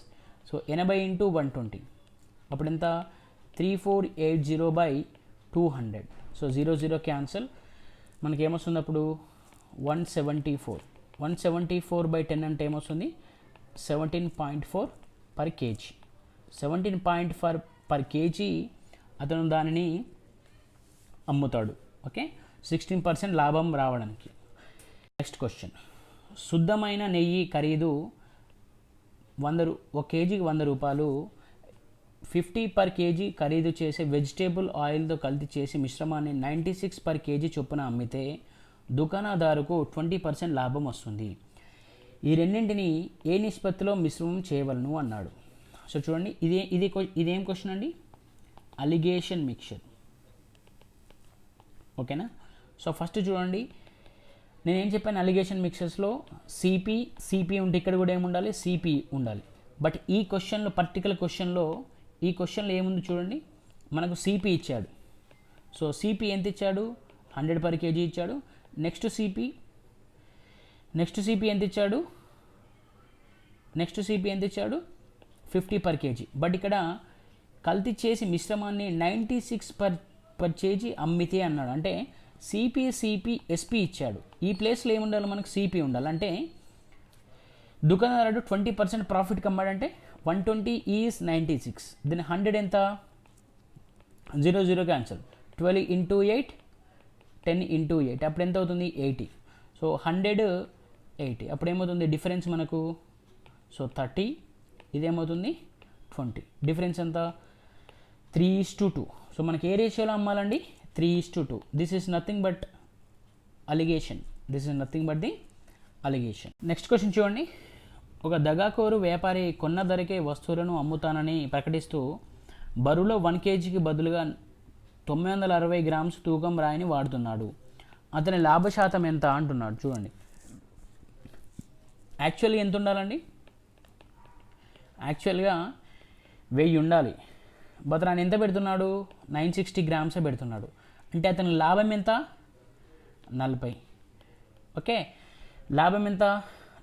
[SPEAKER 1] సో 80 ఇంటూ 120 అప్పుడు ఎంత 3480 బై 200. సో 0 0 క్యాన్సల్ మనకి ఏమొస్తుంది అప్పుడు 174 బై 10 అంటే ఏమొస్తుంది 17.4 పర్ కేజీ. 17.4 పర్ కేజీ అతను దానిని అమ్ముతాడు. ఓకే 16% లాభం రావడానికి. Next question. శుద్ధమైన నెయ్యి ఖరీదు 100 ఒక కేజీకి 100 రూపాయలు. 50 పర్ కేజీ ఖరీదు చేసే వెజిటేబుల్ ఆయిల్తో కలిపి చేసి మిశ్రమాన్ని 96 పర్ కేజీ చొప్పున అమ్మితే దుకాణదారుకు 20% లాభం వస్తుంది. ఈ రెండింటిని ఏ నిష్పత్తిలో మిశ్రమం చేయవలను అన్నాడు. సో చూడండి ఇదేం క్వశ్చన్ అండి అలిగేషన్ మిక్చర్. ఓకేనా. సో ఫస్ట్ చూడండి నేనేం చెప్పాను అలిగేషన్ మిక్చర్స్లో సిపి ఉంటే ఇక్కడ కూడా ఏముండాలి సిపి ఉండాలి. బట్ ఈ క్వశ్చన్లో పర్టికులర్ క్వశ్చన్లో ఏముంది చూడండి మనకు సిపి ఇచ్చాడు. సో సిపి ఎంత ఇచ్చాడు 100 పర్ కేజీ ఇచ్చాడు. నెక్స్ట్ సిపి ఎంత ఇచ్చాడు 50 పర్ కేజీ. బట్ ఇక్కడ కల్తీ చేసి మిశ్రమాన్ని 96 పర్ కేజీ అమ్మితే అన్నాడు. అంటే సిపి ఎస్పి ఇచ్చాడు. ఈ ప్లేస్లో ఏముండాలి మనకు సిపి ఉండాలి. అంటే దుకాణదారుడు 20% ప్రాఫిట్ కమ్మాడంటే 120 ఈజ్ 96. దీని 100 ఎంత 0 0 క్యాన్సల్ 12 ఇంటూ 8 10 ఇంటూ 8 అప్పుడు ఎంత అవుతుంది 80. సో 180 అప్పుడు ఏమవుతుంది డిఫరెన్స్ మనకు. సో 30 ఇదేమవుతుంది 20. డిఫరెన్స్ ఎంత 3:2. సో మనకి ఏ రేషియోలో అమ్మాలండి 3:2. This is nothing but alligation. Next question చూడండి. ఒక దగాకోరు వ్యాపారి కొన్న ధరకే వస్తువులను అమ్ముతానని ప్రకటిస్తూ బరువులో 1 కేజీకి బదులుగా 960 గ్రామ్స్ తూకం రాయిని వాడుతున్నాడు. అతని లాభశాతం ఎంత అంటున్నాడు. చూడండి యాక్చువల్గా ఎంత ఉండాలండి యాక్చువల్గా 1000 ఉండాలి. బట్ ఆయన ఎంత పెడుతున్నాడు 960 గ్రామ్సే పెడుతున్నాడు. అంటే అతని లాభం ఎంత 40. ఓకే, లాభం ఎంత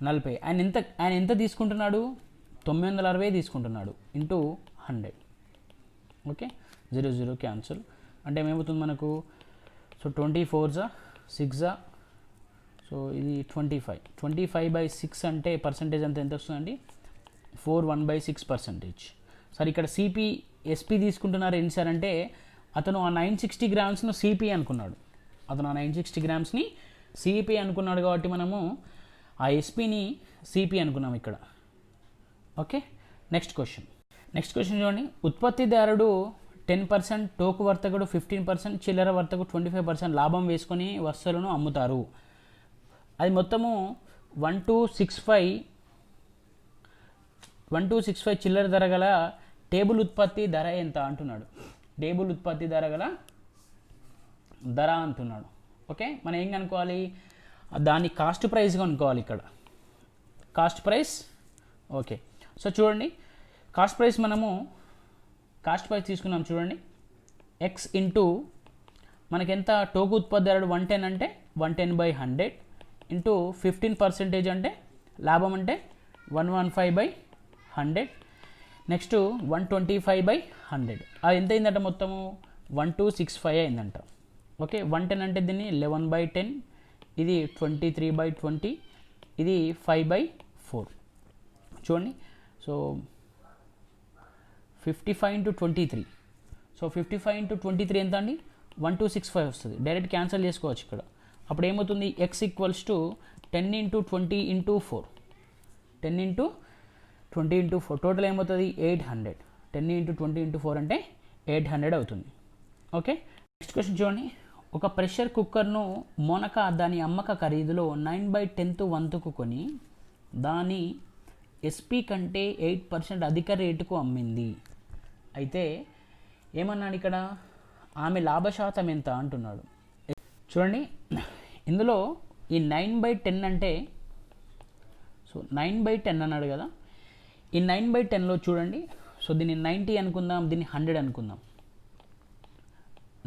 [SPEAKER 1] 40. ఆయన ఎంత తీసుకుంటున్నాడు 960 తీసుకుంటున్నాడు ఇంటూ 100. Okay, 0 cancel. అంటే ఏమవుతుంది మనకు, సో 24 6 సో ఇది 25/6 అంటే పర్సంటేజ్ అంత ఎంత వస్తుందండి 4/1/6%. సరే ఇక్కడ సిపి ఎస్పీ తీసుకుంటున్నారు ఏంటి సార్ అంటే అతను ఆ 960 గ్రామ్స్ను సిపి అనుకున్నాడు. అతను ఆ 960 గ్రామ్స్ని సిపి అనుకున్నాడు కాబట్టి మనము ఆ ఎస్పీని సిపి అనుకున్నాం ఇక్కడ. ఓకే, నెక్స్ట్ క్వశ్చన్ చూడండి. ఉత్పత్తిదారుడు 10%, టోకు వర్తకుడు 15%, చిల్లర వర్తకుడు 25% లాభం వేసుకొని వస్తువులను అమ్ముతారు. అది మొత్తము 1265 చిల్లర ధర గల టేబుల్ ఉత్పత్తి ధర ఎంత అంటున్నాడు. టేబుల్ ఉత్పత్తి ధర గల ధర అంటున్నాడు. ఓకే, మనం ఏం కనుక్కోవాలి, దాన్ని కాస్ట్ ప్రైస్గా అనుకోవాలి ఇక్కడ. Cost price. ఓకే, సో చూడండి కాస్ట్ ప్రైస్ తీసుకున్నాం చూడండి. ఎక్స్ ఇంటూ మనకెంత టోకు ఉత్పత్తిదారుడు 110 అంటే 110/100 ఇంటూ 15% అంటే లాభం అంటే 115/100. నెక్స్ట్ 125/100 అది ఎంత అయిందట మొత్తము 1265 అయిందంట. ఓకే, 110 అంటే దీన్ని 11/10, ఇది 23/20, ఇది 5/4. చూడండి, సో 55 × 23. సో 55 × 23 ఎంత అండి 1265 వస్తుంది. డైరెక్ట్ క్యాన్సిల్ చేసుకోవచ్చు ఇక్కడ. అప్పుడు ఏమవుతుంది ఎక్స్ ఈక్వల్స్ టు 10 × 20 × 4. 10 × 20 × 4 టోటల్ ఏమవుతుంది 800. 10 × 20 × 4 అంటే 800 అవుతుంది. ఓకే, నెక్స్ట్ క్వశ్చన్ చూడండి. ఒక ప్రెషర్ కుక్కర్ను మోనకా దాని అమ్మక ఖరీదులో 9/10 వంతుకు కొని దాని ఎస్పీ కంటే 8% అధిక రేటుకు అమ్మింది. అయితే ఏమన్నాడు ఇక్కడ, ఆమె లాభశాతం ఎంత అంటున్నాడు. చూడండి ఇందులో ఈ 9/10 అంటే, సో 9/10 అన్నాడు కదా. ఈ 9/10లో చూడండి, సో దీన్ని 90 అనుకుందాం, దీన్ని 100 అనుకుందాం.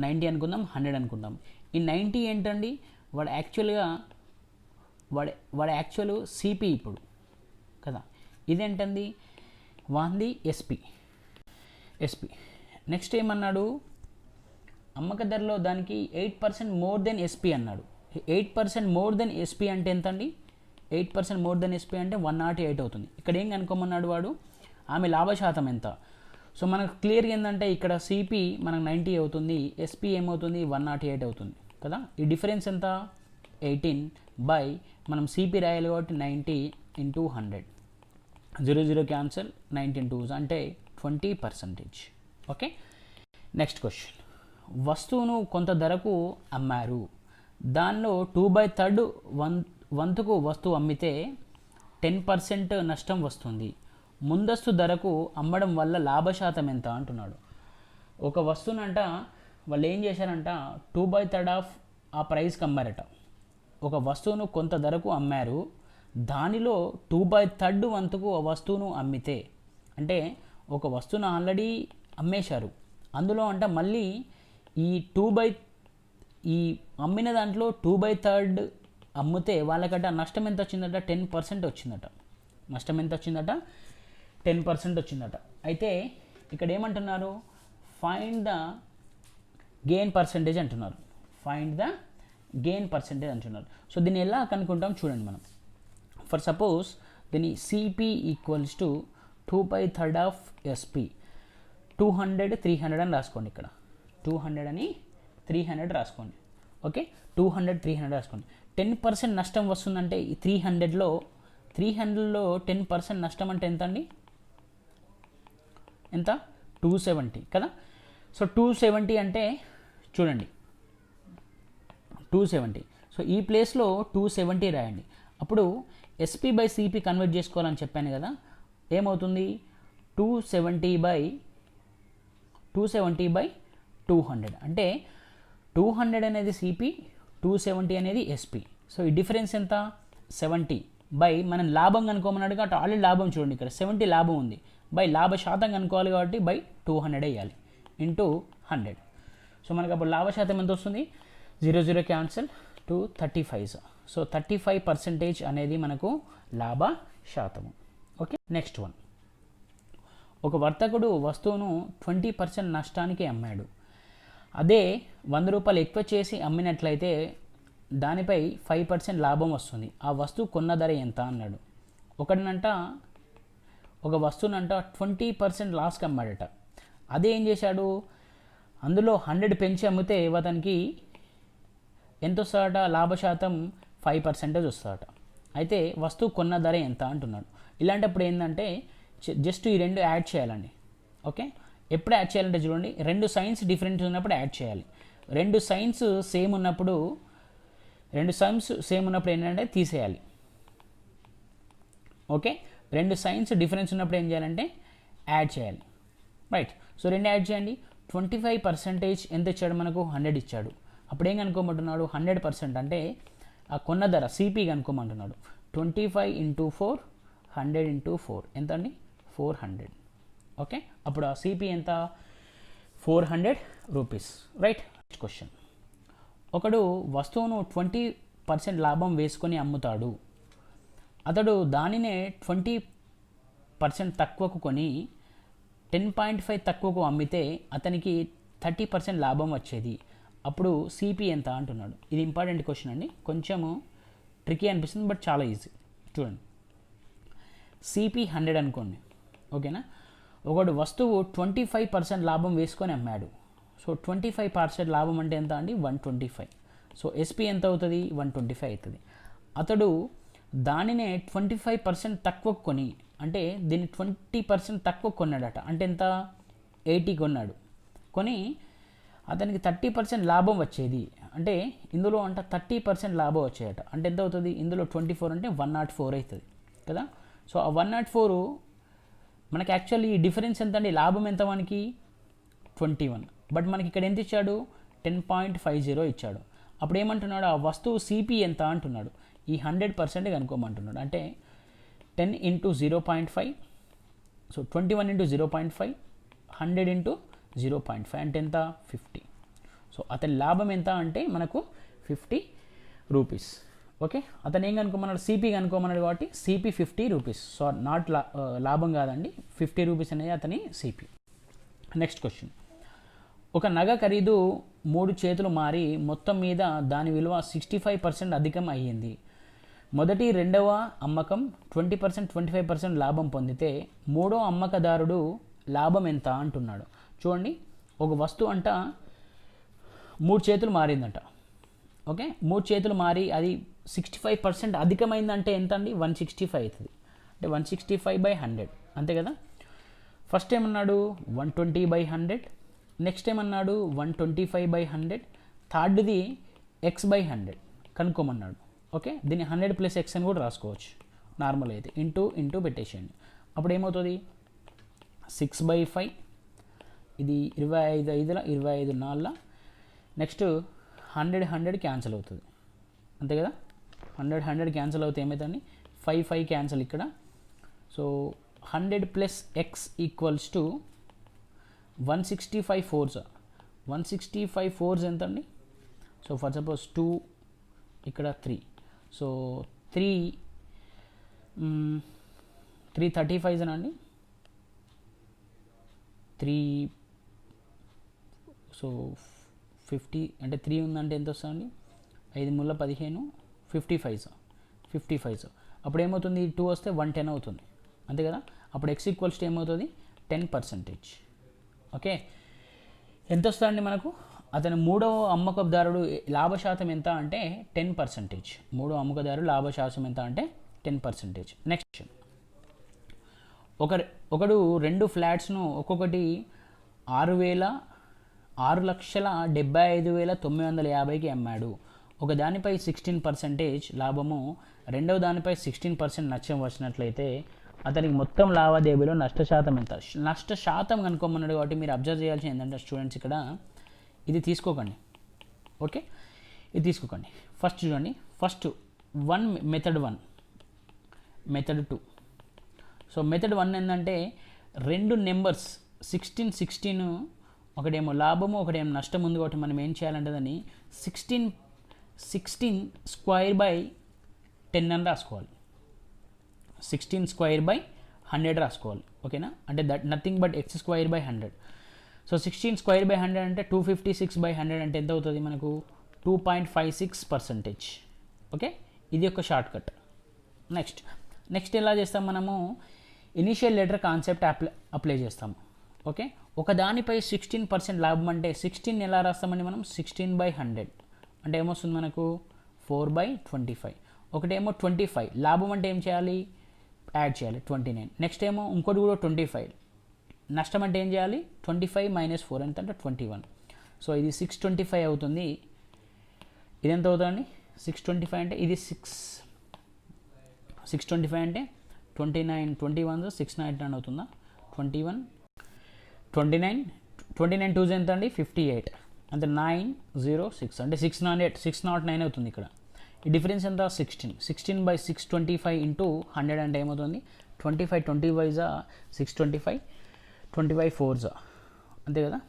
[SPEAKER 1] 90 అనుకుందాం, 100 అనుకుందాం. ఈ 90 ఏంటండి వాడు యాక్చువల్ సిపి ఇప్పుడు కదా. ఇదేంటండి వాంది ఎస్పి. నెక్స్ట్ ఏమన్నాడు, అమ్మక ధరలో దానికి 8% మోర్ దెన్ ఎస్పీ అన్నాడు. 8% మోర్ దెన్ ఎస్పీ అంటే ఎంత అండి 8% మోర్ దెన్ ఎస్పీ అంటే 108 అవుతుంది. ఇక్కడ ఏం కనుక్కోమన్నాడు వాడు, ఆమె లాభశాతం ఎంత. సో మనకు క్లియర్గా ఏంటంటే ఇక్కడ సిపి మనకు 90 అవుతుంది, ఎస్పీ ఏమవుతుంది 108 అవుతుంది కదా. ఈ డిఫరెన్స్ ఎంత 18 మనం సిపి రాయాలి కాబట్టి 90 × 100. 0 క్యాన్సల్, 19 2 అంటే 20%. Okay, next question. వస్తువును కొంత ధరకు అమ్మారు, దానిలో 2/3 వంతుకు వస్తువు అమ్మితే 10% నష్టం వస్తుంది. ముందస్తు ధరకు అమ్మడం వల్ల లాభశాతం ఎంత అంటున్నాడు. ఒక వస్తువునంట వాళ్ళు ఏం చేశారంట 2/3 ఆఫ్ ఆ ప్రైస్కి అమ్మారట. ఒక వస్తువును కొంత ధరకు అమ్మారు, దానిలో 2/3 వంతుకు ఆ వస్తువును అమ్మితే, అంటే ఒక వస్తువును ఆల్రెడీ అమ్మేశారు, అందులో అంట మళ్ళీ ఈ అమ్మిన దాంట్లో 2/3 అమ్మితే వాళ్ళకట నష్టం ఎంత వచ్చిందట 10% వచ్చిందట. నష్టం ఎంత వచ్చిందట 10% వచ్చిందట. అయితే ఇక్కడ ఏమంటున్నారు, ఫైండ్ ద గెయిన్ పర్సంటేజ్ అంటున్నారు. అంటున్నారు. సో దీన్ని ఎలా కనుక్కుంటాం చూడండి మనం. ఫర్ సపోజ్ దీని CP equals to 2/3 of SP. 200 300 అని రాసుకోండి. ఇక్కడ 200 అని 300 రాసుకోండి. ఓకే, 200 300 రాసుకోండి. 10% నష్టం వస్తుందంటే ఈ 300లో 10% నష్టం అంటే ఎంత అండి, ఎంత 270 కదా. సో 270 అంటే చూడండి 270. సో ఈ ప్లేస్లో 270 రాయండి. అప్పుడు SP/CP కన్వర్ట్ చేసుకోవాలని చెప్పాను కదా. ఏమవుతుంది 270/200 అంటే 200 అనేది సిపి, 270 అనేది ఎస్పి. సో ఈ డిఫరెన్స్ ఎంత 70 మనం లాభం కనుక్కోమన్నాడు కాబట్టి ఆల్రెడీ లాభం చూడండి ఇక్కడ 70 లాభం ఉంది, లాభ శాతం కనుక్కోవాలి కాబట్టి 200 వేయాలి ఇంటూ 100. సో మనకు అప్పుడు లాభ శాతం ఎంత వస్తుంది 0 క్యాన్సల్, టు 35. సో 35% అనేది మనకు లాభ శాతము. Okay, next one. ఒక వర్తకుడు వస్తువును 20% నష్టానికి అమ్మాడు. అదే 100 రూపాయలు ఎక్కువ చేసి అమ్మినట్లయితే దానిపై 5% లాభం వస్తుంది. ఆ వస్తువు కొన్న ధర ఎంత అన్నాడు. ఒకటినంట ఒక వస్తువునంట 20% లాస్కి అమ్మాడట. అదే ఏం చేశాడు, అందులో 100 పెంచి అమ్మితే అతనికి ఎంత వస్తుందట, లాభశాతం 5% వస్తుందట. అయితే వస్తువు కొన్న ధర ఎంత అంటున్నాడు. ఇలాంటప్పుడు ఏంటంటే జస్ట్ ఈ రెండు యాడ్ చేయాలండి. ఓకే, ఎప్పుడు యాడ్ చేయాలంటే చూడండి, రెండు సైన్స్ డిఫరెంట్ ఉన్నప్పుడు యాడ్ చేయాలి. రెండు సైన్స్ సేమ్ ఉన్నప్పుడు ఏంటంటే తీసేయాలి. ఓకే, రెండు సైన్స్ డిఫరెన్స్ ఉన్నప్పుడు ఏం చేయాలంటే యాడ్ చేయాలి. రైట్, సో రెండు యాడ్ చేయండి. 25% ఎంత ఇచ్చాడు మనకు, 100 ఇచ్చాడు. అప్పుడు ఏం కనుక్కోమంటున్నాడు, 100% అంటే ఆ కొన్న ధర సిపి కనుక్కోమంటున్నాడు. 25 × 4 100 × 4 ఎంత అండి, 400. ఓకే, అప్పుడు ఆ సిపి ఎంత, 400 రూపీస్. Right, next question. ఒకడు వస్తువును 20% లాభం వేసుకొని అమ్ముతాడు. అతడు దానినే 20% తక్కువకు కొని 10.5 తక్కువకు అమ్మితే అతనికి 30% లాభం వచ్చేది. అప్పుడు సిపి ఎంత అంటున్నాడు. ఇది ఇంపార్టెంట్ క్వశ్చన్ అండి, కొంచెము ట్రికీ అనిపిస్తుంది బట్ చాలా ఈజీ. చూడండి, సిపి 100 అనుకోండి. ఓకేనా, ఒకడు వస్తువు 25% లాభం వేసుకొని అమ్మాడు. సో 25% లాభం అంటే ఎంత అండి, 125. సో ఎస్పి ఎంత అవుతుంది, 125 అవుతుంది. అతడు దానినే 25% తక్కువ కొని, అంటే దీన్ని 20% తక్కువ కొన్నాడట. అంటే ఎంత, 80 కొన్నాడు. కొని అతనికి 30% లాభం వచ్చేది. అంటే ఇందులో 30% లాభం వచ్చేయట. అంటే ఎంత అవుతుంది, ఇందులో 24 అంటే 104 అవుతుంది కదా. సో ఆ 104 మనకి యాక్చువల్లీ ఈ డిఫరెన్స్ ఎంత అండి, లాభం ఎంత మనకి 21. బట్ మనకి ఇక్కడ ఎంత ఇచ్చాడు, 10.50 ఇచ్చాడు. అప్పుడు ఏమంటున్నాడు, ఆ వస్తువు సిపి ఎంత అంటున్నాడు. ఈ 100% కనుక్కోమంటున్నాడు. అంటే 10 × 0.5, సో 21 × 0.5, 100 × 0.5 అంటే ఎంత, 50. సో అతని లాభం ఎంత అంటే మనకు 50 రూపీస్. ఓకే, అతను ఏం కనుక్కోమన్నాడు, సిపి కనుక్కోమన్నాడు కాబట్టి సిపి 50 రూపీస్. సో నాట్ లాభం కాదండి, 50 రూపీస్ అనేది అతని సిపి. Next question. ఒక నగ ఖరీదు 3 చేతులు మారి మొత్తం మీద దాని విలువ 65% అధికం అయ్యింది. మొదటి రెండవ అమ్మకం 20% 25% లాభం పొందితే మూడో అమ్మకదారుడు లాభం ఎంత అంటున్నాడు. చూడండి, ఒక వస్తువు అంట 3 చేతులు మారిందంట. ఓకే, 3 చేతులు మారి అది 65% అధికమైందంటే ఎంత అండి, 165 అవుతుంది. అంటే 165/100 అంతే కదా. ఫస్ట్ ఏమన్నాడు 120/100, నెక్స్ట్ ఏమన్నాడు 125/100, థర్డ్ది x/100 కనుక్కోమన్నాడు. ఓకే, దీన్ని 100 + x అని కూడా రాసుకోవచ్చు నార్మల్ అయితే, ఇంటూ పెట్టేసేయండి. అప్పుడు ఏమవుతుంది 6/5, ఇది 25 5 25 4, నెక్స్ట్ 100 క్యాన్సిల్ అవుతుంది అంతే కదా. 100 క్యాన్సిల్ అవుతే ఏమవుతుంది, 5 క్యాన్సిల్ ఇక్కడ. So 100 + x = 165 4s. 165 4s ఎంత అండి, సో ఫర్ సపోజ్ 2 ఇక్కడ 3, సో 335 అండి. 3 సో 50 అంటే 3 ఉందంటే ఎంత వస్తుందండి, 5 × 15 55. అప్పుడు ఏమవుతుంది, 2 వస్తే 110 అవుతుంది అంతే కదా. అప్పుడు x = ఏమవుతుంది 10%. ఓకే, ఎంత వస్తుందండి మనకు, అతను మూడవ అమ్మకదారుడు లాభశాతం ఎంత అంటే 10%. మూడో అమ్మకదారుడు లాభశాతం ఎంత అంటే 10%. నెక్స్ట్, ఒకడు 2 ఫ్లాట్స్ను ఒక్కొక్కటి 6,75,950కి అమ్మాడు. ఒక దానిపై 16% లాభము, రెండవ దానిపై 16% నష్టం వచ్చినట్లయితే అతనికి మొత్తం లావాదేవీలో నష్టశాతం ఎంత. నష్టశాతం కనుక్కోమన్నాడు కాబట్టి మీరు అబ్జర్వ్ చేయాల్సింది ఏంటంటే స్టూడెంట్స్, ఇక్కడ ఇది తీసుకోకండి. ఓకే, ఇది తీసుకోకండి. ఫస్ట్ చూడండి, first method 1, method 2. So method 1 ఏంటంటే 2 నెంబర్స్ 16 ఒకటేమో లాభము ఒకటేమో నష్టం ఉంది కాబట్టి మనం ఏం చేయాలంటే దాన్ని 16 16 స్క్వేర్ బై 10 అని రాసుకోవాలి. 16 స్క్వేర్ బై 100 రాసుకోవాలి. ఓకేనా, అంటే that nothing but X square by 100. So 16 square by 100 అంటే 256 బై 100 అంటే ఎంత అవుతుంది మనకు 2.56%. ఓకే, ఇది ఒక షార్ట్ కట్. నెక్స్ట్ ఎలా చేస్తాం మనము, ఇనిషియల్ లెటర్ కాన్సెప్ట్ అప్లై చేస్తాము. ఓకే, ఒక దానిపై 16% లాభం అంటే 16 ఎలా రాస్తామండి మనం, 16 బై 100 అంటే ఏమొస్తుంది మనకు 4/25. ఒకటేమో 25 లాభం అంటే ఏం చేయాలి, యాడ్ చేయాలి 29. నెక్స్ట్ ఏమో ఇంకోటి కూడా 25 నష్టం అంటే ఏం చేయాలి, 25 - 4 ఎంత అంటే 21. సో ఇది 625 అవుతుంది. ఇది ఎంత అవుతుందండి, 625 అంటే ఇది 625 అంటే 29 21 699 అవుతుందా, 29 2s ఎంత అండి 58 అంటే 906 అంటే 609 అవుతుంది. ఇక్కడ ఈ డిఫరెన్స్ ఎంత 16 బై 625 ఇంటూ 100 అంటే ఏమవుతుంది 25 20 625 25 4 అంతే కదా.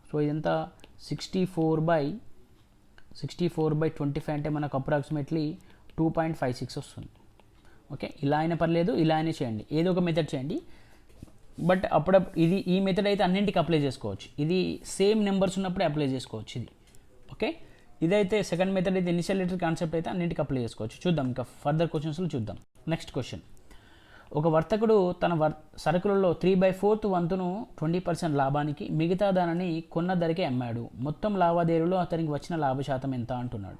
[SPEAKER 1] సో ఇదంతా 64/25 అంటే మనకు అప్రాక్సిమేట్లీ 2.56 వస్తుంది. ఓకే, ఇలా అయినా పర్లేదు, ఇలా అయినా చేయండి, ఏదో ఒక మెథడ్ చేయండి. బట్ ఇది ఈ మెథడ్ అయితే అన్నింటికి అప్లై చేసుకోవచ్చు. ఇది సేమ్ నెంబర్స్ ఉన్నప్పుడే అప్లై చేసుకోవచ్చు ఇది. ఓకే, ఇదైతే సెకండ్ మెథడ్ అయితే ఇనిషియల్ లెటర్ కాన్సెప్ట్ అయితే అన్నింటికి అప్లై చేసుకోవచ్చు. చూద్దాం ఇంకా ఫర్దర్ క్వశ్చన్స్లో చూద్దాం. నెక్స్ట్ క్వశ్చన్, ఒక వర్తకుడు తన సరుకులలో 3/4 వంతును 20% లాభానికి మిగతా దానిని కొన్న ధరకే అమ్మాడు. మొత్తం లావాదేవీలో అతనికి వచ్చిన లాభ శాతం ఎంత అంటున్నాడు.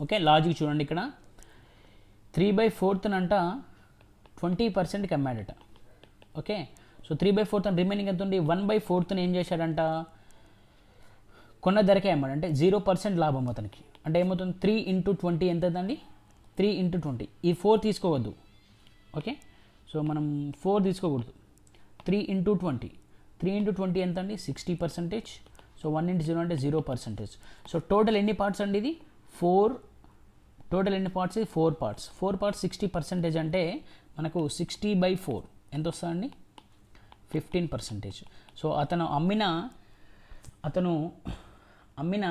[SPEAKER 1] ఓకే, లాజిక్ చూడండి, ఇక్కడ 3/4 అంట 20%కి అమ్మాడట. ఓకే, సో 3/4 రిమైనింగ్ ఎంత ఉంది, 1/4 ఏం చేశాడంట, కొన్న ధరకే అమ్మాడు అంటే 0% లాభం అతనికి. అంటే ఏమవుతుంది 3 × 20 ఎంత అండి, 3 × 20. ఈ 4 తీసుకోవద్దు. ఓకే, సో మనం 4 తీసుకోకూడదు, 3 × 20. 3 × 20 ఎంత అండి 60%. సో 1 × 0 అంటే 0%. సో టోటల్ ఎన్ని పార్ట్స్ అండి ఇది 4. టోటల్ ఎన్ని పార్ట్స్, 4 పార్ట్స్. 4 పార్ట్స్ 60% అంటే మనకు 60/4 ఎంత వస్తుందండి 15%. సో అతను అమ్మిన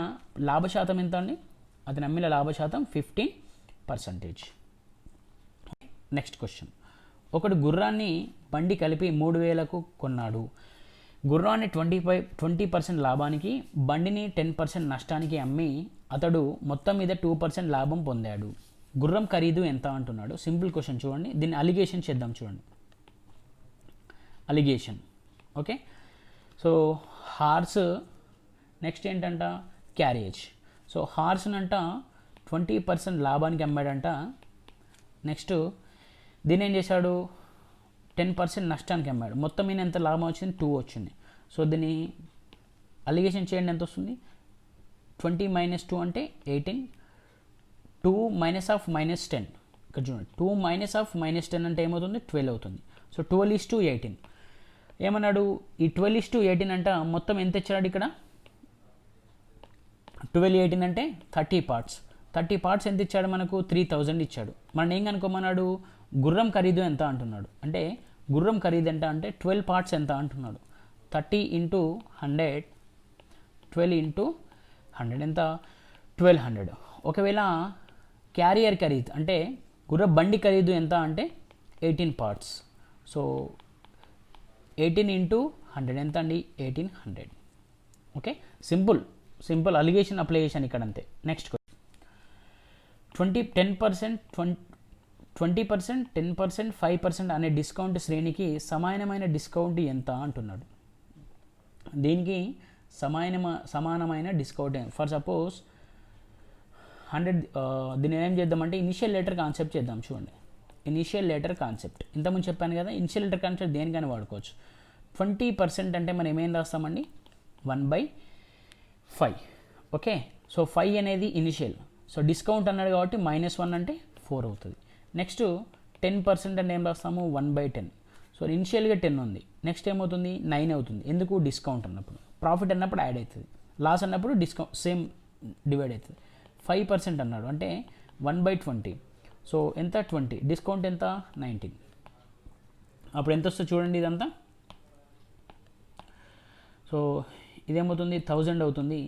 [SPEAKER 1] లాభశాతం ఎంత అండి, అతను అమ్మిన లాభశాతం 15%. నెక్స్ట్ క్వశ్చన్, ఒకడు గుర్రాన్ని బండి కలిపి 3,000కు కొన్నాడు. గుర్రాన్ని 20% లాభానికి, బండిని 10% నష్టానికి అమ్మి అతడు మొత్తం మీద 2% లాభం పొందాడు. గుర్రం ఖరీదు ఎంత అంటున్నాడు. సింపుల్ క్వశ్చన్ చూడండి, దీన్ని అలిగేషన్ చేద్దాం చూడండి. Alligation. Okay, so horse, next ఏంటంట క్యారేజ్. సో హార్స్నంట 20% లాభానికి అమ్మాడంట. నెక్స్ట్ దీని ఏం చేశాడు 10% నష్టానికి అమ్మాడు. మొత్తం మీద ఎంత లాభం వచ్చింది 2 వచ్చింది. సో దీన్ని అలిగేషన్ చేయండి, ఎంత వస్తుంది 20 - 2 అంటే 18. 2 - -10 ఇక్కడ చూడండి, 2 - -10 అంటే ఏమవుతుంది 12 అవుతుంది. సో 12:18 ఏమన్నాడు, ఈ 12:18 అంట మొత్తం ఎంత ఇచ్చాడు ఇక్కడ 12:18 అంటే 30 పార్ట్స్. 30 పార్ట్స్ ఎంత ఇచ్చాడు మనకు 3000 ఇచ్చాడు. మనం ఏం కనుక్కోమన్నాడు, గుర్రం ఖరీదు ఎంత అంటున్నాడు. అంటే గుర్రం ఖరీదు ఎంత అంటే 12 పార్ట్స్ ఎంత అంటున్నాడు. 30 × 100 12 × 100 ఎంత 1200. ఒకవేళ క్యారియర్ ఖరీదు అంటే గుర్ర బండి ఖరీదు ఎంత అంటే 18 పార్ట్స్. సో 18 × 100 ఎంత అండి 1800. ఓకే, సింపుల్ అలిగేషన్ అప్లై చేశాను ఇక్కడ అంతే. నెక్స్ట్ 10%, 10%, 5% అనే డిస్కౌంట్ శ్రేణికి సమానమైన డిస్కౌంట్ ఎంత అంటున్నాడు. దీనికి సమానమైన డిస్కౌంట్ ఫర్ సపోజ్ 100. దీన్ని ఏం చేద్దామంటే ఇనిషియల్ లెటర్ కాన్సెప్ట్ చేద్దాం చూడండి. ఇనిషియల్ లెటర్ కాన్సెప్ట్ ఇంతకుముందు చెప్పాను కదా, ఇనిషియల్ లెటర్ కాన్సెప్ట్ దేనికైనా వాడుకోవచ్చు. 20% అంటే మనం ఏమేం రాస్తామండి 1/5. ఓకే, సో 5 అనేది ఇనిషియల్. సో డిస్కౌంట్ అన్నాడు కాబట్టి -1 అంటే 4 అవుతుంది. నెక్స్ట్ 10% అంటే ఏం రాస్తాము 1/10. సో ఇనిషియల్గా 10 ఉంది, నెక్స్ట్ ఏమవుతుంది 9 అవుతుంది. ఎందుకు డిస్కౌంట్ అన్నప్పుడు. ప్రాఫిట్ అన్నప్పుడు యాడ్ అవుతుంది, లాస్ అన్నప్పుడు డిస్కౌంట్ సేమ్ డివైడ్ అవుతుంది. 5% అన్నాడు అంటే 1/20. సో ఎంత 20, డిస్కౌంట్ ఎంత 19. అప్పుడు ఎంత వస్తుంది చూడండి ఇదంతా. సో ఇదేమవుతుంది 1000 అవుతుంది,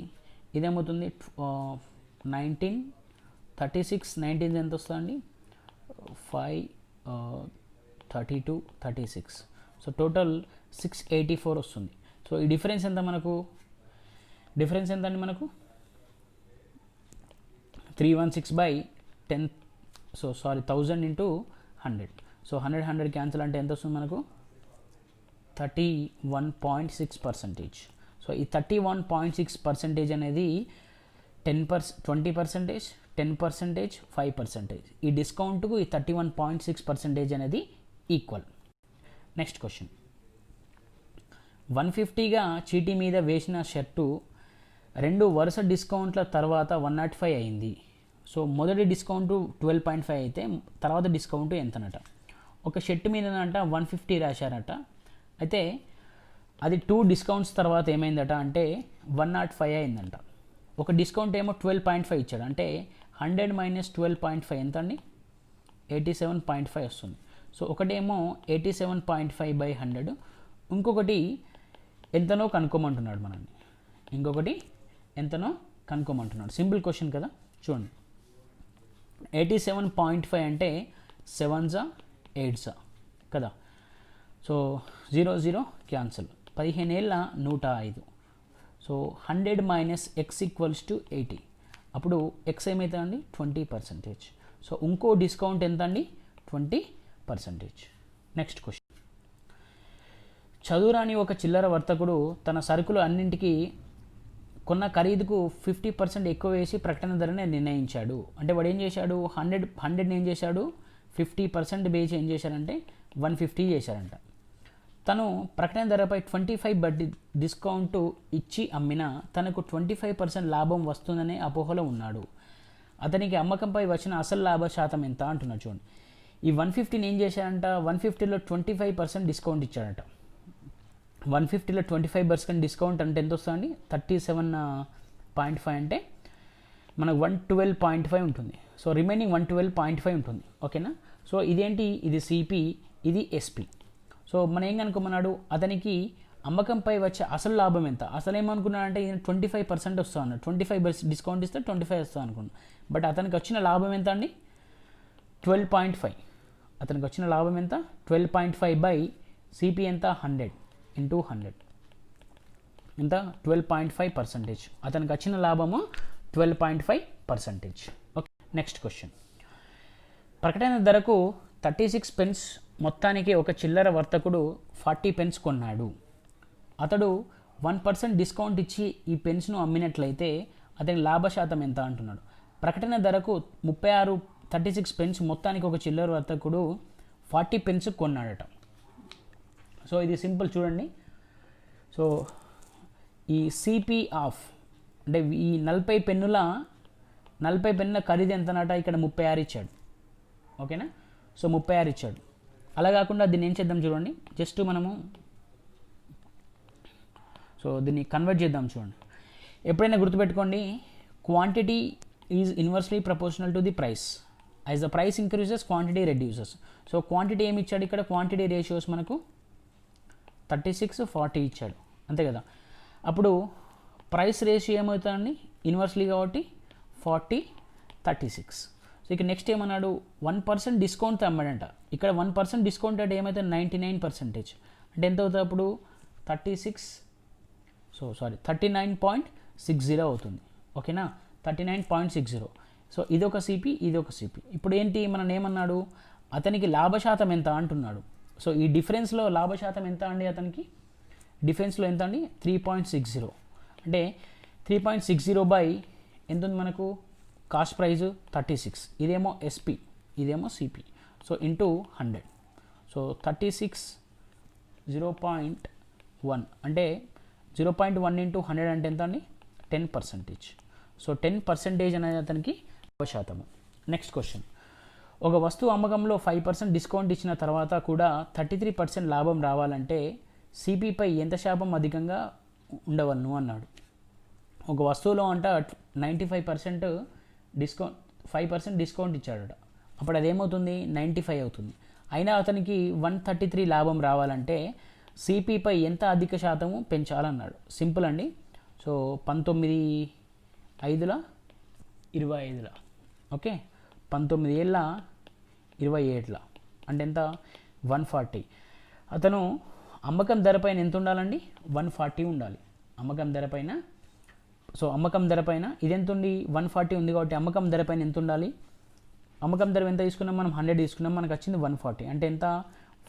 [SPEAKER 1] ఇదేమవుతుంది 19 36 19 ఎంత వస్తుందండి 5 32 36 సో టోటల్ 684 వస్తుంది. సో ఈ డిఫరెన్స్ ఎంత మనకు డిఫరెన్స్ ఎంత అండి మనకు 316 by 10 so sorry 1000 into 100 so 100 cancel అంటే ఎంత వస్తుంది మనకు 31.6%. సో ఈ 31.6% అనేది 20%, 10%, 5%. ఈ డిస్కౌంట్కు ఈ 31.6% అనేది ఈక్వల్. నెక్స్ట్ క్వశ్చన్ 150గా చీటీ మీద వేసిన షర్టు 2 వరుస డిస్కౌంట్ల తర్వాత 105 అయింది. సో మొదటి డిస్కౌంట్ 12.5 అయితే తర్వాత డిస్కౌంట్ ఎంతనట. ఒక షర్ట్ మీద అంట 150 రాశారట, అయితే అది 2 డిస్కౌంట్స్ తర్వాత ఏమైందట అంటే 105 అయిందంట. ఒక డిస్కౌంట్ ఏమో 12.5 ఇచ్చాడు, అంటే 100 మైనస్ 12.5 ఎంత అండి 87.5 వస్తుంది. సో ఒకటేమో 87.5 బై 100, ఇంకొకటి ఎంతనో కనుక్కోమంటున్నాడు మనల్ని, ఇంకొకటి ఎంతనో కనుక్కోమంటున్నాడు. సింపుల్ క్వశ్చన్ కదా, చూడండి 87.5 అంటే 7s 8s కదా. సో 0 0 క్యాన్సల్, 15 ఏళ్ళ 105. So 100 minus X equals to 80, అప్పుడు ఎక్స్ ఏమవుతుందండి 20%. సో ఇంకో డిస్కౌంట్ ఎంత అండి 20%. నెక్స్ట్ క్వశ్చన్ చదువురాని ఒక చిల్లర వర్తకుడు తన సరుకులు అన్నింటికి కొన్న ఖరీదుకు 50% ఎక్కువ వేసి ప్రకటన ధరని నిర్ణయించాడు. అంటే వాడు ఏం చేశాడు 100 ఏం చేశాడు 50% వేసి ఏం చేశారంటే 150 చేశారంట. తను ప్రకటన ధరపై 25 బడ్డీ డిస్కౌంట్ ఇచ్చి అమ్మినా తనకు 25% లాభం వస్తుందనే అపోహలో ఉన్నాడు. అతనికి అమ్మకంపై వచ్చిన అసలు లాభ శాతం ఎంత అంటున్నాడు. చూడండి ఈ 150 ఏం చేశారంట 150లో 25% డిస్కౌంట్ ఇచ్చాడట. 150లో 25% డిస్కౌంట్ అంటే ఎంత వస్తుందండి 37.5 అంటే మనకు 112.5 ఉంటుంది. సో రిమైనింగ్ 112.5 ఉంటుంది. ఓకేనా. సో ఇదేంటి, ఇది సిపి, ఇది ఎస్పి. సో మనం ఏం కనుక్కోమన్నాడు, అతనికి అమ్మకంపై వచ్చే అసలు లాభం ఎంత. అసలు ఏమనుకున్నాడంటే ఇది 25% వస్తా అన్నాడు, 25% డిస్కౌంట్ ఇస్తే 25 వస్తా అనుకున్నాను. బట్ అతనికి వచ్చిన లాభం ఎంత అండి 12.5. అతనికి వచ్చిన లాభం ఎంత 12.5 బై సిపి ఎంత 100 ఇంటూ 100 ఎంత 12.5%. అతనికి వచ్చిన లాభము 12.5%. ఓకే. నెక్స్ట్ క్వశ్చన్ ప్రకటన ధరకు 36 పెన్స్ మొత్తానికి ఒక చిల్లర వర్తకుడు 40 పెన్స్ కొన్నాడు. అతడు 1% డిస్కౌంట్ ఇచ్చి ఈ పెన్స్ను అమ్మినట్లయితే అతని లాభశాతం ఎంత అంటున్నాడు. ప్రకటన ధరకు 36 పెన్స్ మొత్తానికి ఒక చిల్లర వర్తకుడు 40 పెన్స్ కొన్నాడట. సో ఇది సింపుల్ చూడండి. సో ఈ సిపి ఆఫ్ అంటే ఈ 40 పెన్నుల ఖరీదు ఎంతనట, ఇక్కడ 36 ఇచ్చాడు. ఓకేనా. సో 36 ఇచ్చాడు. అలా కాకుండా దీన్ని ఏం చేద్దాం చూడండి, జస్ట్ మనము సో దీన్ని కన్వర్ట్ చేద్దాం చూడండి. ఎప్పుడైనా గుర్తుపెట్టుకోండి, quantity is inversely proportional to the price. As the price increases quantity reduces. So quantity ఏమి ఇచ్చాడు ఇక్కడ, క్వాంటిటీ రేషియోస్ మనకు 36 40 ఇచ్చాడు, అంతే కదా. అప్పుడు ప్రైస్ రేషియో ఏమవుతుందండి ఇన్వర్స్లీ కాబట్టి 40 36. సో ఇక నెక్స్ట్ ఏమన్నాడు 1% డిస్కౌంట్ అమ్మాడంట. ఇక్కడ 1% డిస్కౌంట్ అంటే ఏమైతే 99%, అంటే ఎంత అవుతుంది అప్పుడు 39.60 అవుతుంది. ఓకేనా 39.60. సో ఇదొక సిపి, ఇదొక సిపి. ఇప్పుడు ఏంటి మనం ఏమన్నాడు, అతనికి లాభశాతం ఎంత అంటున్నాడు. సో ఈ డిఫరెన్స్లో లాభశాతం ఎంత అండి, అతనికి డిఫరెన్స్లో ఎంత అండి 3.60. అంటే 3.60 బై ఎంత ఉంది మనకు కాస్ట్ ప్రైజు 36, ఇదేమో ఎస్పి, ఇదేమో సిపి. So into 100. సో 36 0.1 అంటే 0.1 ఇంటూ 100 అంటే ఎంత అండి 10%. సో 10% అనేది అతనికి శాతము. నెక్స్ట్ క్వశ్చన్ ఒక వస్తువు అమ్మకంలో 5% డిస్కౌంట్ ఇచ్చిన తర్వాత కూడా 33% లాభం రావాలంటే సిపిపై ఎంత శాతం అధికంగా ఉండవలను అన్నాడు. ఒక వస్తువులో అంట 95% డిస్కౌంట్ 5% డిస్కౌంట్ ఇచ్చాడట. అప్పుడు అదేమవుతుంది 95 అవుతుంది. అయినా అతనికి 133 లాభం రావాలంటే సిపిపై ఎంత అధిక శాతము పెంచాలన్నాడు. సింపుల్ అండి. సో 19 5 25 ఓకే, 19 ఏళ్ళ 20 ఏట్ల అంటే ఎంత 140. అతను అమ్మకం ధర పైన ఎంత ఉండాలండి 140 ఉండాలి అమ్మకం ధర పైన. సో అమ్మకం ధర పైన ఇది ఎంత ఉంది 140 ఉంది కాబట్టి అమ్మకం ధర పైన ఎంత ఉండాలి, అమ్మకం ధర ఎంత తీసుకున్నాం మనం 100 తీసుకున్నాం, మనకు వచ్చింది 140 అంటే ఎంత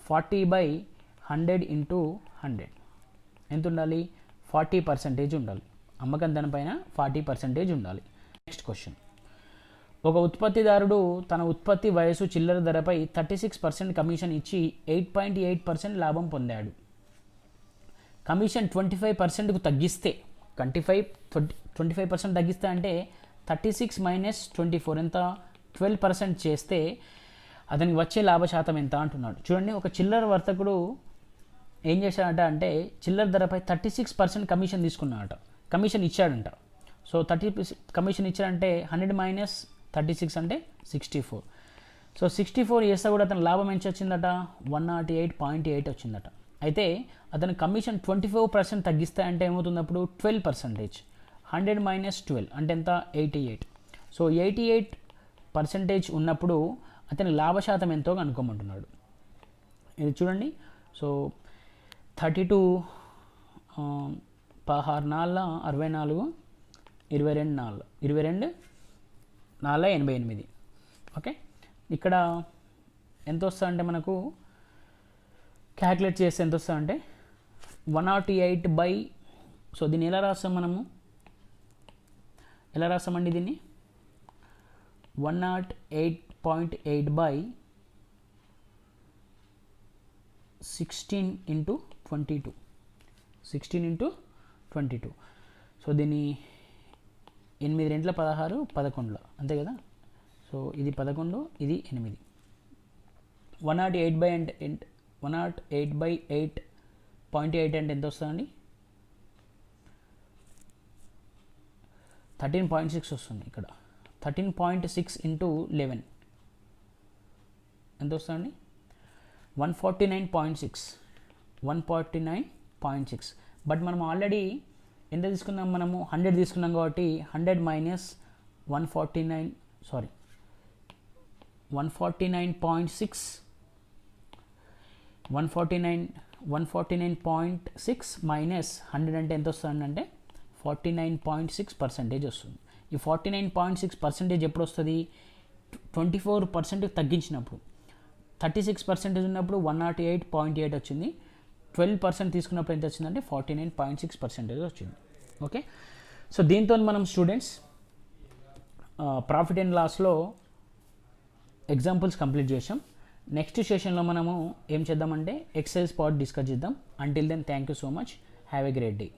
[SPEAKER 1] 40/100 ఇంటూ 100 ఎంత ఉండాలి 40% ఉండాలి, అమ్మకం ధర పైన 40% ఉండాలి. నెక్స్ట్ క్వశ్చన్, ఒక ఉత్పత్తిదారుడు తన ఉత్పత్తి వయసు చిల్లర ధరపై 36% కమిషన్ ఇచ్చి 8.8% లాభం పొందాడు. కమిషన్ 25%కు తగ్గిస్తే 25% తగ్గిస్తే అంటే 36 - 24 ఎంత 12% చేస్తే అతనికి వచ్చే లాభ శాతం ఎంత అంటున్నాడు. చూడండి, ఒక చిల్లర వర్తకుడు ఏం చేశాడట అంటే చిల్లర ధరపై 36% కమిషన్ తీసుకున్నాడట, కమిషన్ ఇచ్చాడంట. సో 30 కమిషన్ ఇచ్చాడంటే 100 - 36 అంటే 64. సో 64 చేస్తే కూడా అతని లాభం ఎంత వచ్చిందట 108.8 వచ్చిందట. అయితే అతని కమిషన్ 24% తగ్గిస్తే అంటే ఏమవుతుంది అప్పుడు 12%. 100 - 12 అంటే ఎంత 88. సో 88% ఉన్నప్పుడు అతని లాభ శాతం ఎంతో కనుక్కోమంటున్నాడు. ఇది చూడండి, సో 32 16 నాళ్ళ 64 22 నాళ్ళ 22 నాళ్ళ 88. ఓకే, ఇక్కడ ఎంత వస్తుందంటే మనకు క్యాలిక్యులేట్ చేస్తే ఎంత వస్తుందంటే 108 సో దీన్ని ఎలా రాస్తాం మనము, ఎలా రాస్తామండి దీన్ని 108.8 బై 16 ఇంటూ 22 16 ఇంటూ 22. సో దీన్ని 8 2 16 11 అంతే కదా. సో ఇది 11 ఇది 8. 108/8.8 అంటే ఎంత వస్తుందండి 13.6 వస్తుంది. ఇక్కడ 13.6 ఇంటూ 11 ఎంత వస్తుందండి 149.6 149.6. బట్ మనం ఆల్రెడీ ఎంత తీసుకున్నాం, మనము 100 తీసుకున్నాం కాబట్టి 100 - 149 సారీ 149.6 149.6 మైనస్ 100 అంటే ఎంత వస్తుంది అంటే 49.6% వస్తుంది. ఈ 49.6% ఎప్పుడు వస్తుంది 24% తగ్గించినప్పుడు. 36% ఉన్నప్పుడు 108.8 వచ్చింది, 12% తీసుకున్నప్పుడు ఎంత వచ్చిందంటే 49.6% వచ్చింది. ఓకే, సో దీంతో మనం స్టూడెంట్స్ ప్రాఫిట్ అండ్ లాస్లో ఎగ్జాంపుల్స్ కంప్లీట్ చేసాం. నెక్స్ట్ సెషన్లో మనము ఏం చేద్దామంటే ఎక్సైజ్ పార్ట్ డిస్కస్ చేద్దాం. Until then thank you so much, have a great day.